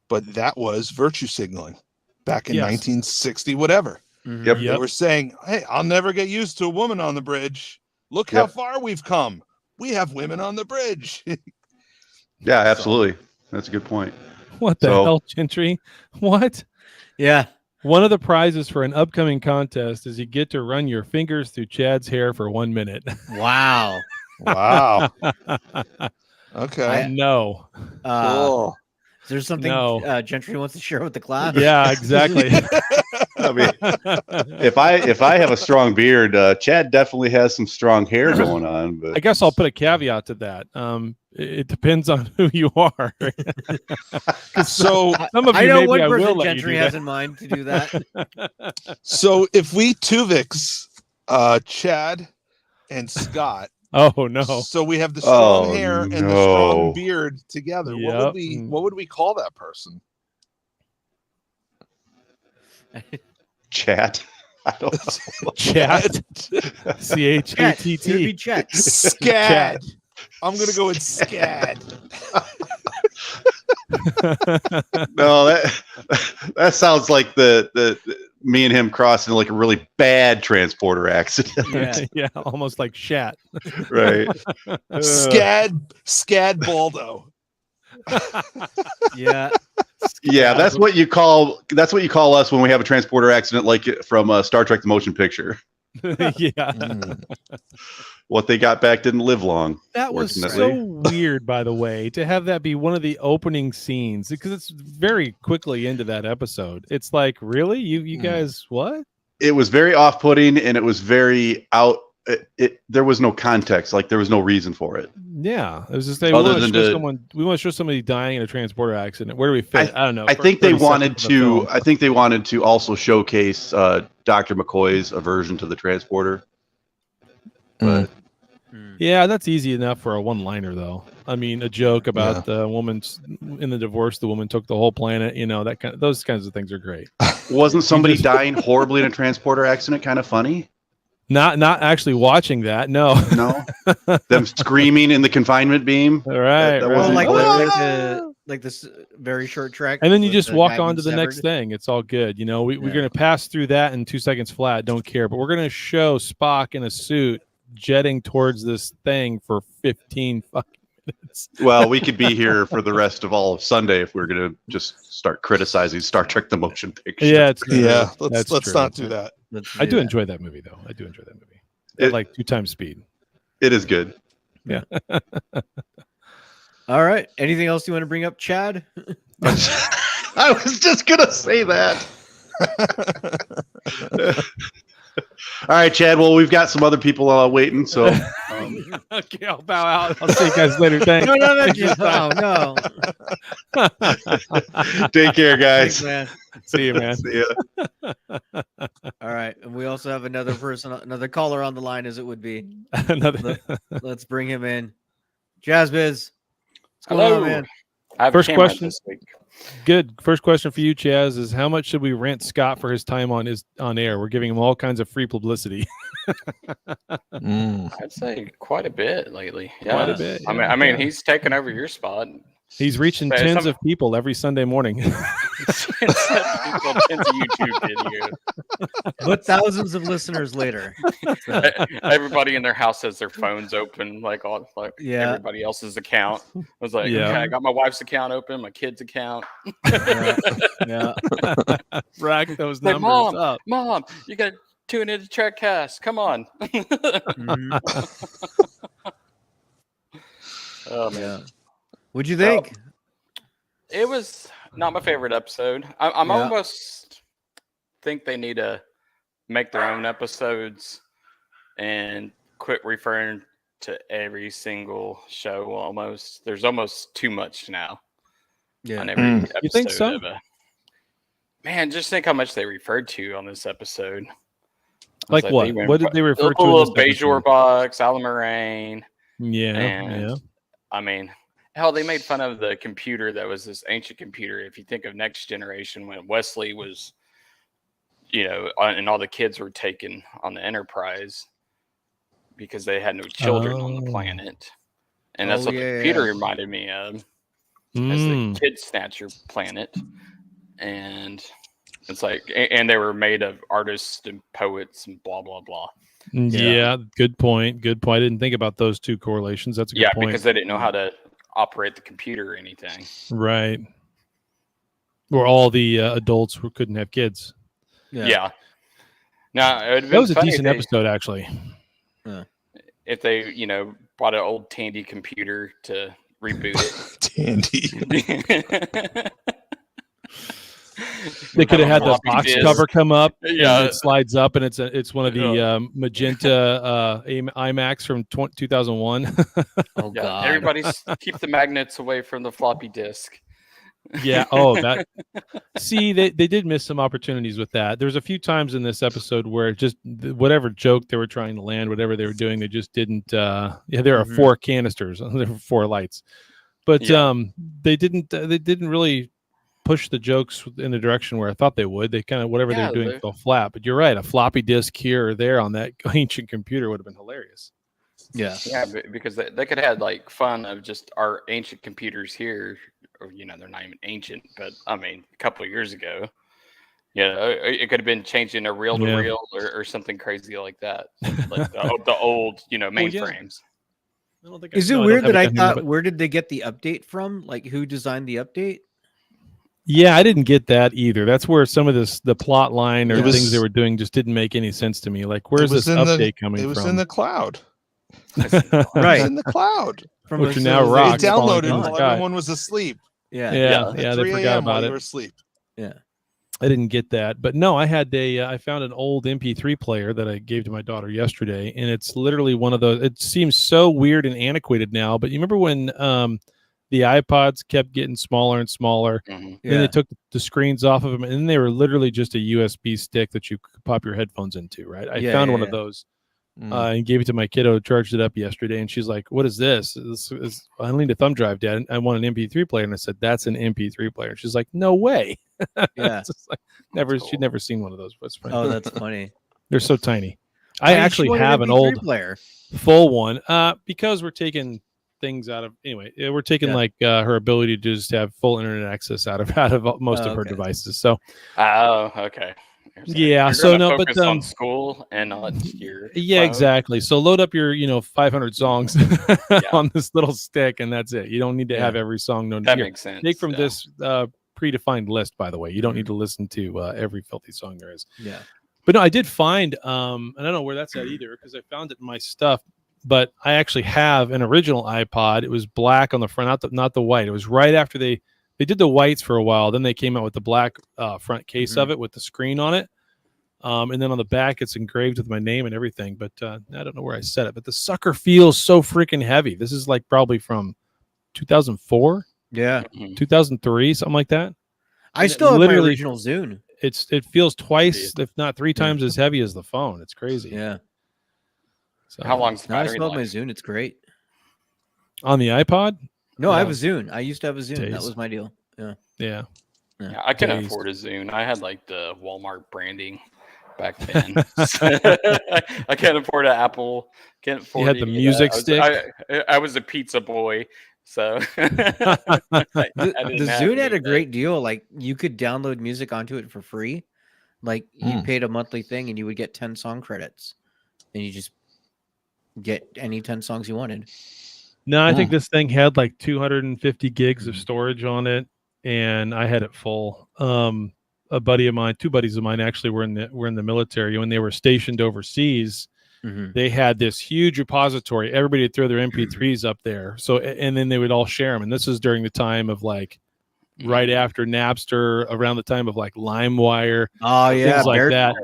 but that was virtue signaling back in 1960, whatever. They were saying, hey, I'll never get used to a woman on the bridge. Look how far we've come. We have women on the bridge. Yeah, absolutely. That's a good point. What the hell, Gentry? What? Yeah. One of the prizes for an upcoming contest is you get to run your fingers through Chad's hair for 1 minute. Wow. Wow. Okay. No. Cool. Is there something Gentry wants to share with the class? Yeah, exactly. I mean, if I have a strong beard, Chad definitely has some strong hair going on. But I guess I'll put a caveat to that. It depends on who you are. So some of you, I know one person Gentry has in mind to do that. So if we Tuvix, Chad and Scott. Oh no! So we have the strong hair and the strong beard together. Yep. What would we call that person? Chat. I don't know. Chat. CHATT. Chat. Scad. I'm gonna go with Scad. No, that sounds like the me and him crossing like a really bad transporter accident. Yeah, almost like Shat. Right. Scad Baldo. Yeah. Yeah, that's what you call us when we have a transporter accident, like from Star Trek: The Motion Picture. Yeah. What they got back didn't live long. That was so weird, by the way, to have that be one of the opening scenes, because it's very quickly into that episode. It's like, really? You guys, what? It was very off-putting, and it was very out there was no context, like there was no reason for it. Yeah, it was just we Other want than to show to- someone. We want to show somebody dying in a transporter accident. Where do we fit? I don't know. I for think they 30 wanted seconds of the to. film. I think they wanted to also showcase Dr. McCoy's aversion to the transporter. But Yeah, that's easy enough for a one-liner, though. I mean, a joke about the woman's in the divorce. The woman took the whole planet. You know, those kinds of things are great. wasn't somebody dying horribly in a transporter accident kind of funny? Not actually watching that. No. No, them screaming in the confinement beam. All right. That right. wasn't like this very short track. And then you with just the walk guy on being to the next severed. thing. It's all good. You know, we're Yeah. going to pass through that in 2 seconds flat. Don't care. But we're going to show Spock in a suit jetting towards this thing for 15 fucking minutes. Well, we could be here for the rest of all of Sunday if we're going to just start criticizing Star Trek: The Motion Picture. Yeah, it's true. Yeah, That's let's true. not do that. Let's I do that. enjoy that movie, though. I do enjoy that movie. It- At like 2 times speed. It is good. All right. Anything else you want to bring up, Chad? I was just going to say that. All right, Chad. Well, we've got some other people waiting, so Okay, I'll bow out. I'll see you guys later. Thanks. No. Oh, no. take care, guys. Thanks, man. See you, man. See ya. All right. And we also have another caller on the line, as it would be. Another. Let's bring him in. Jazzbiz. What's going Hello. on, man? I have First a camera question. this week. Good. First question for you, Chaz, is how much should we rent Scott for his time on air? We're giving him all kinds of free publicity. I'd say quite a bit lately. Yeah. Quite a bit, I mean, he's taken over your spot. He's reaching Say tens some- of people every Sunday morning. People, tens of YouTube videos. But thousands of listeners later. Everybody in their house has their phones open, like Yeah. everybody else's account. I was like, Yeah. okay, I got my wife's account open, my kid's account. Yeah. Rack those Like, numbers up. Mom, you got to tune into Trekcast. Come on. Mhm. Oh man. Yeah. What'd you think? It was not my favorite episode. I'm Yeah. almost think they need to make their own episodes and quit referring to every single show. Almost, there's almost too much now Yeah. on every episode. You think so? Man, just think how much they referred to on this episode. I was Like they what? went What did they refer to? A in little this Bajor episode? box, Alan Moraine. Yeah. And Yeah. I mean, hell, they made fun of the computer that was this ancient computer. If you think of Next Generation, when Wesley was, and all the kids were taken on the Enterprise because they had no children on the Oh. planet. And that's Oh, what yeah, the yeah, computer yeah. reminded me of, as Mm. the Kid Snatcher planet. And it's like, and they were made of artists and poets and blah, blah, blah. Yeah. Good point. Good point. I didn't think about those two correlations. That's a good Yeah, point. because they didn't know how to operate the computer or anything. Right. Or all the adults who couldn't have kids. Yeah. Now, it would have That was been a funny decent if they, episode, actually. if they, bought an old Tandy computer to reboot Tandy. it. They could have had the floppy box disk. cover come up, Yeah. and it slides up, and it's one of the magenta IMAX from 2001. Oh Yeah, God. everybody keep the magnets away from the floppy disk. Yeah. Oh, that. See, they did miss some opportunities with that. There's a few times in this episode where just whatever joke they were trying to land, whatever they were doing, they just didn't. There are Mhm. 4 canisters, there were 4 lights, but Yeah. they didn't really push the jokes in the direction where I thought they would. They kind of whatever Yeah, they're doing they- fell flat. But you're right, a floppy disk here or there on that ancient computer would have been hilarious. Yeah. Yeah, because they could have had like fun of just our ancient computers here, or they're not even ancient, but I mean, a couple of years ago, it could have been changing a reel to Yeah. reel or something crazy like that, like the old mainframes. I don't think Is it no, don't weird have that I down here, thought, but- where did they get the update from? Like, who designed the update? Yeah, I didn't get that either. That's where some of the plot line or It was- things they were doing just didn't make any sense to me. Like, where's this update coming It was from? in the cloud. Right. It was in the cloud. From Which a are now civilization- rocks They falling downloaded from it the while sky. everyone was asleep. Yeah. Yeah, At they 3 forgot a.m. while about you it. were asleep. Yeah. I didn't get that, but no, I had I found an old MP3 player that I gave to my daughter yesterday, and it's literally one of those. It seems so weird and antiquated now, but you remember when the iPods kept getting smaller and smaller, then they took the screens off of them, and then they were literally just a USB stick that you could pop your headphones into, right? I found one of those and gave it to my kiddo, charged it up yesterday, and she's like, "What is this? I don't need a thumb drive, Dad. I want an MP3 player." And I said, "That's an MP3 player." She's like, "No way." Yeah. It's just like, she'd never seen one of those. That's funny. Oh, that's funny. They're so tiny. I actually have an old player, full one, because we're taking things out of we're taking like her ability to just have full internet access out of most of her devices. So okay. Yeah, so no, focus but on school and on your yeah, phone. exactly. So load up your 500 songs on this little stick, and that's it. You don't need to have every song known. That makes sense. Take from this predefined list, by the way. You don't need to listen to every filthy song there is. Yeah. But no, I did find, and I don't know where that's at either, because I found it in my stuff. But I actually have an original iPod. It was black on the front, not the white. It was right after they did the whites for a while. Then they came out with the black front case of it with the screen on it. And then on the back, it's engraved with my name and everything. But I don't know where I set it. But the sucker feels so freaking heavy. This is like probably from 2004. Yeah. 2003, something like that. I still have my original Zune. It feels twice, if not three times as heavy as the phone. It's crazy. Yeah. So how long's the I battery still have my life? Zune. It's great. On the iPod? No, I have a Zune. I used to have a Zune. Days. That was my deal. Yeah. Yeah. Yeah, I couldn't afford a Zune. I had like the Walmart branding back then. I can't afford an Apple. Can't afford. You had the music stick. I was a pizza boy, so the Zune had a great deal. Like you could download music onto it for free. Like you paid a monthly thing, and you would get 10 song credits, and you just get any 10 songs you wanted. No, I think this thing had like 250 gigs of storage on it, and I had it full. A buddy of mine, two buddies of mine, actually were in the military. When they were stationed overseas, they had this huge repository. Everybody would throw their MP3s up there. So, and then they would all share them. And this is during the time of like right after Napster, around the time of like LimeWire, things like that.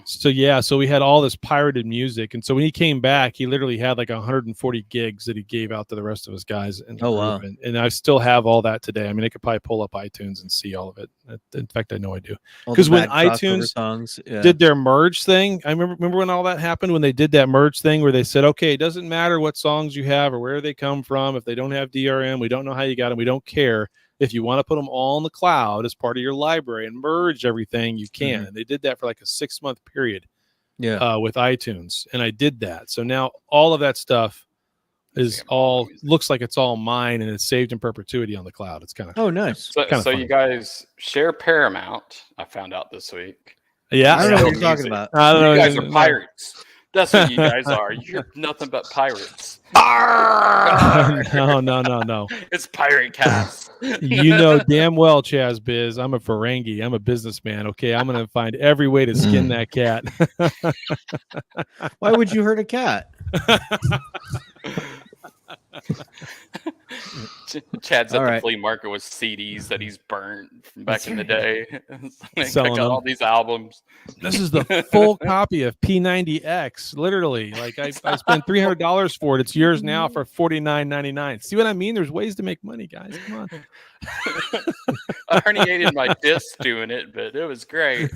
So we had all this pirated music, and so when he came back, he literally had like 140 gigs that he gave out to the rest of his guys. And and I still have all that today. I mean, I could probably pull up iTunes and see all of it. In fact, I know I do, because when iTunes songs, did their merge thing, I remember when all that happened, when they did that merge thing where they said, okay, it doesn't matter what songs you have or where they come from. If they don't have DRM, we don't know how you got them. We don't care. If you want to put them all in the cloud as part of your library and merge everything, you can. And they did that for like a 6-month period with iTunes. And I did that. So now all of that stuff is looks like it's all mine, and it's saved in perpetuity on the cloud. It's kind of nice. So you guys share Paramount, I found out this week. Yeah. I don't know what you're talking about. I don't know. You guys are pirates. That's what you guys are. You're nothing but pirates. No. It's Pirate Cast. You know damn well, Chaz Biz, I'm a Ferengi. I'm a businessman. Okay, I'm gonna find every way to skin that cat. Why would you hurt a cat? Chad's at the flea market with CDs that he's burnt from back in the day. I got all these albums. This is the full copy of P90X. Literally, like I spent $300 for it. It's yours now for $49.99. See what I mean? There's ways to make money, guys. Come on. I herniated my disc doing it, but it was great.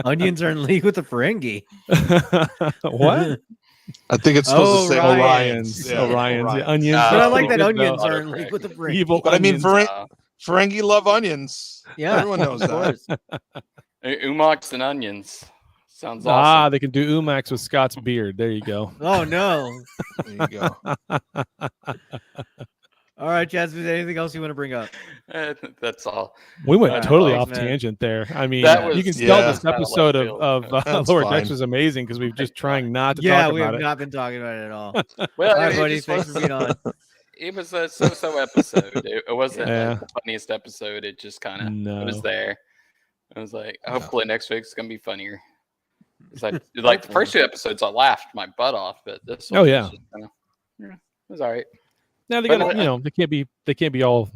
Onions are in league with the Ferengi. What? I think it's supposed to say Orions. Yeah, Orions. Yeah, onions. But I like pretty that good, onions though. are in league with the Ferengi. Evil But I mean, onions. Ferengi love onions. Yeah, everyone knows that. Umox and onions. Sounds awesome. They can do Umax with Scott's beard. There you go. Oh no. There you go. All right, Chaz, is there anything else you want to bring up? That's all. We went totally thanks, off man. tangent there. I mean, you can yeah. tell this episode of Lower fine. Decks was amazing because we've just trying not to Yeah, talk we about have it. not been talking about it at all. Well, All right, it buddy, just thanks for was- being on. It was a so-so episode. It wasn't Yeah. like the funniest episode. It just kind of No. it was there. I was like, hopefully next week's gonna be funnier. It's like the first 2 episodes, I laughed my butt off, but this one, Oh, yeah. was just kinda, it was all right. Now they But got no, they can't be all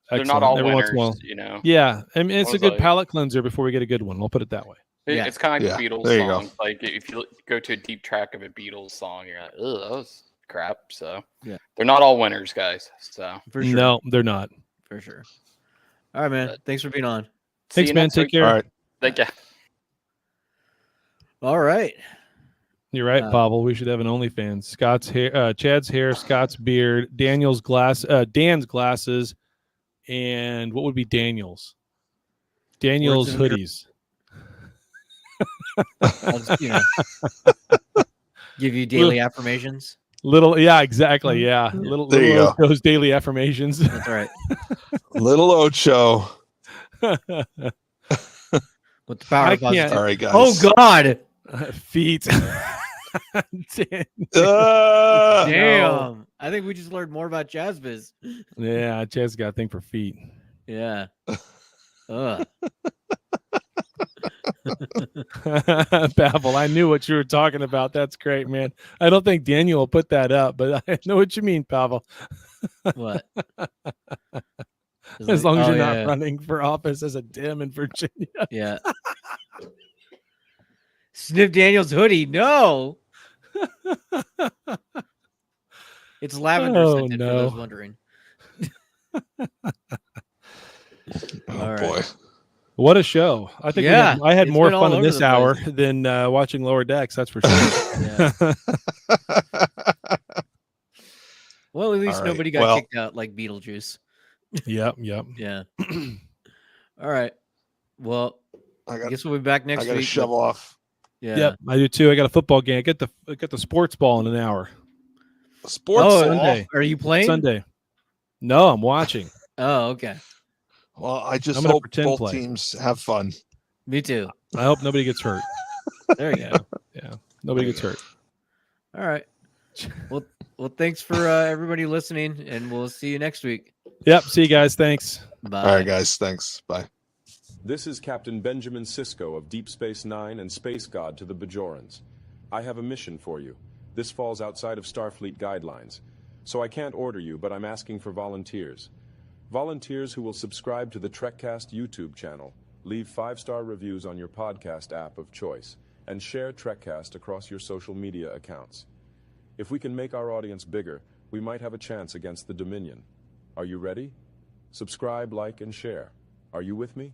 they're not Excellent. all Every once in a winners, while. you know. Yeah, I mean, it's a was good like- palate cleanser before we get a good one. We'll put it that way. Yeah. It's kind of like Yeah, the Beatles there you go. song. Like if you go to a deep track of a Beatles song, you're like, "Ugh, that was crap." So Yeah. they're not all winners, guys. So For sure. No, they're not. For sure. All right, man. Thanks for being on. see Thanks, you man. next Take week. care. All right. Thank you. All right. You're right, Pavel. We should have an OnlyFans. Scott's hair, Chad's hair, Scott's beard, Dan's glasses, and what would be Daniel's? Daniel's Words of hoodies. I'll just, give you daily affirmations. Little, yeah, exactly, yeah. Little, There you little go. those daily affirmations. That's right. Little Ocho. With the power I of positivity. can't- All right, guys. Oh God! Feet. Damn! I think we just learned more about Jazzbiz. Yeah, Chad's got a thing for feet. Yeah. Ugh. Pavel, I knew what you were talking about. That's great, man. I don't think Daniel will put that up, but I know what you mean, Pavel. What? As long as you're not yeah. running for office as a Dem in Virginia. Yeah. Sniff Daniel's hoodie. No. It's lavender Oh, scented for no. those wondering. Oh boy. What a show. I think Yeah, I had it's more been all fun in over this the hour place. than watching Lower Decks, that's for sure. Yeah. Well, at least All right, nobody got well- kicked out like Beetlejuice. Yep. Yeah. All right. Well, I I got guess we'll be back next I got to week. shovel off. Yeah. Yep. I do too. I got a football game. I get the sports ball in an hour. Sports Oh, ball. Sunday. Are you playing? Sunday. No, I'm watching. Oh, okay. Well, I just I'm gonna hope pretend both play. teams have fun. Me too. I hope nobody gets hurt. There you go. Yeah. Nobody gets hurt. All right. Well, thanks for everybody listening, and we'll see you next week. Yep. See you guys. Thanks. Bye. All right, guys. Thanks. Bye. This is Captain Benjamin Sisko of Deep Space Nine and Space God to the Bajorans. I have a mission for you. This falls outside of Starfleet guidelines, so I can't order you, but I'm asking for volunteers. Volunteers who will subscribe to the Trekcast YouTube channel, leave 5-star reviews on your podcast app of choice, and share Trekcast across your social media accounts. If we can make our audience bigger, we might have a chance against the Dominion. Are you ready? Subscribe, like, and share. Are you with me?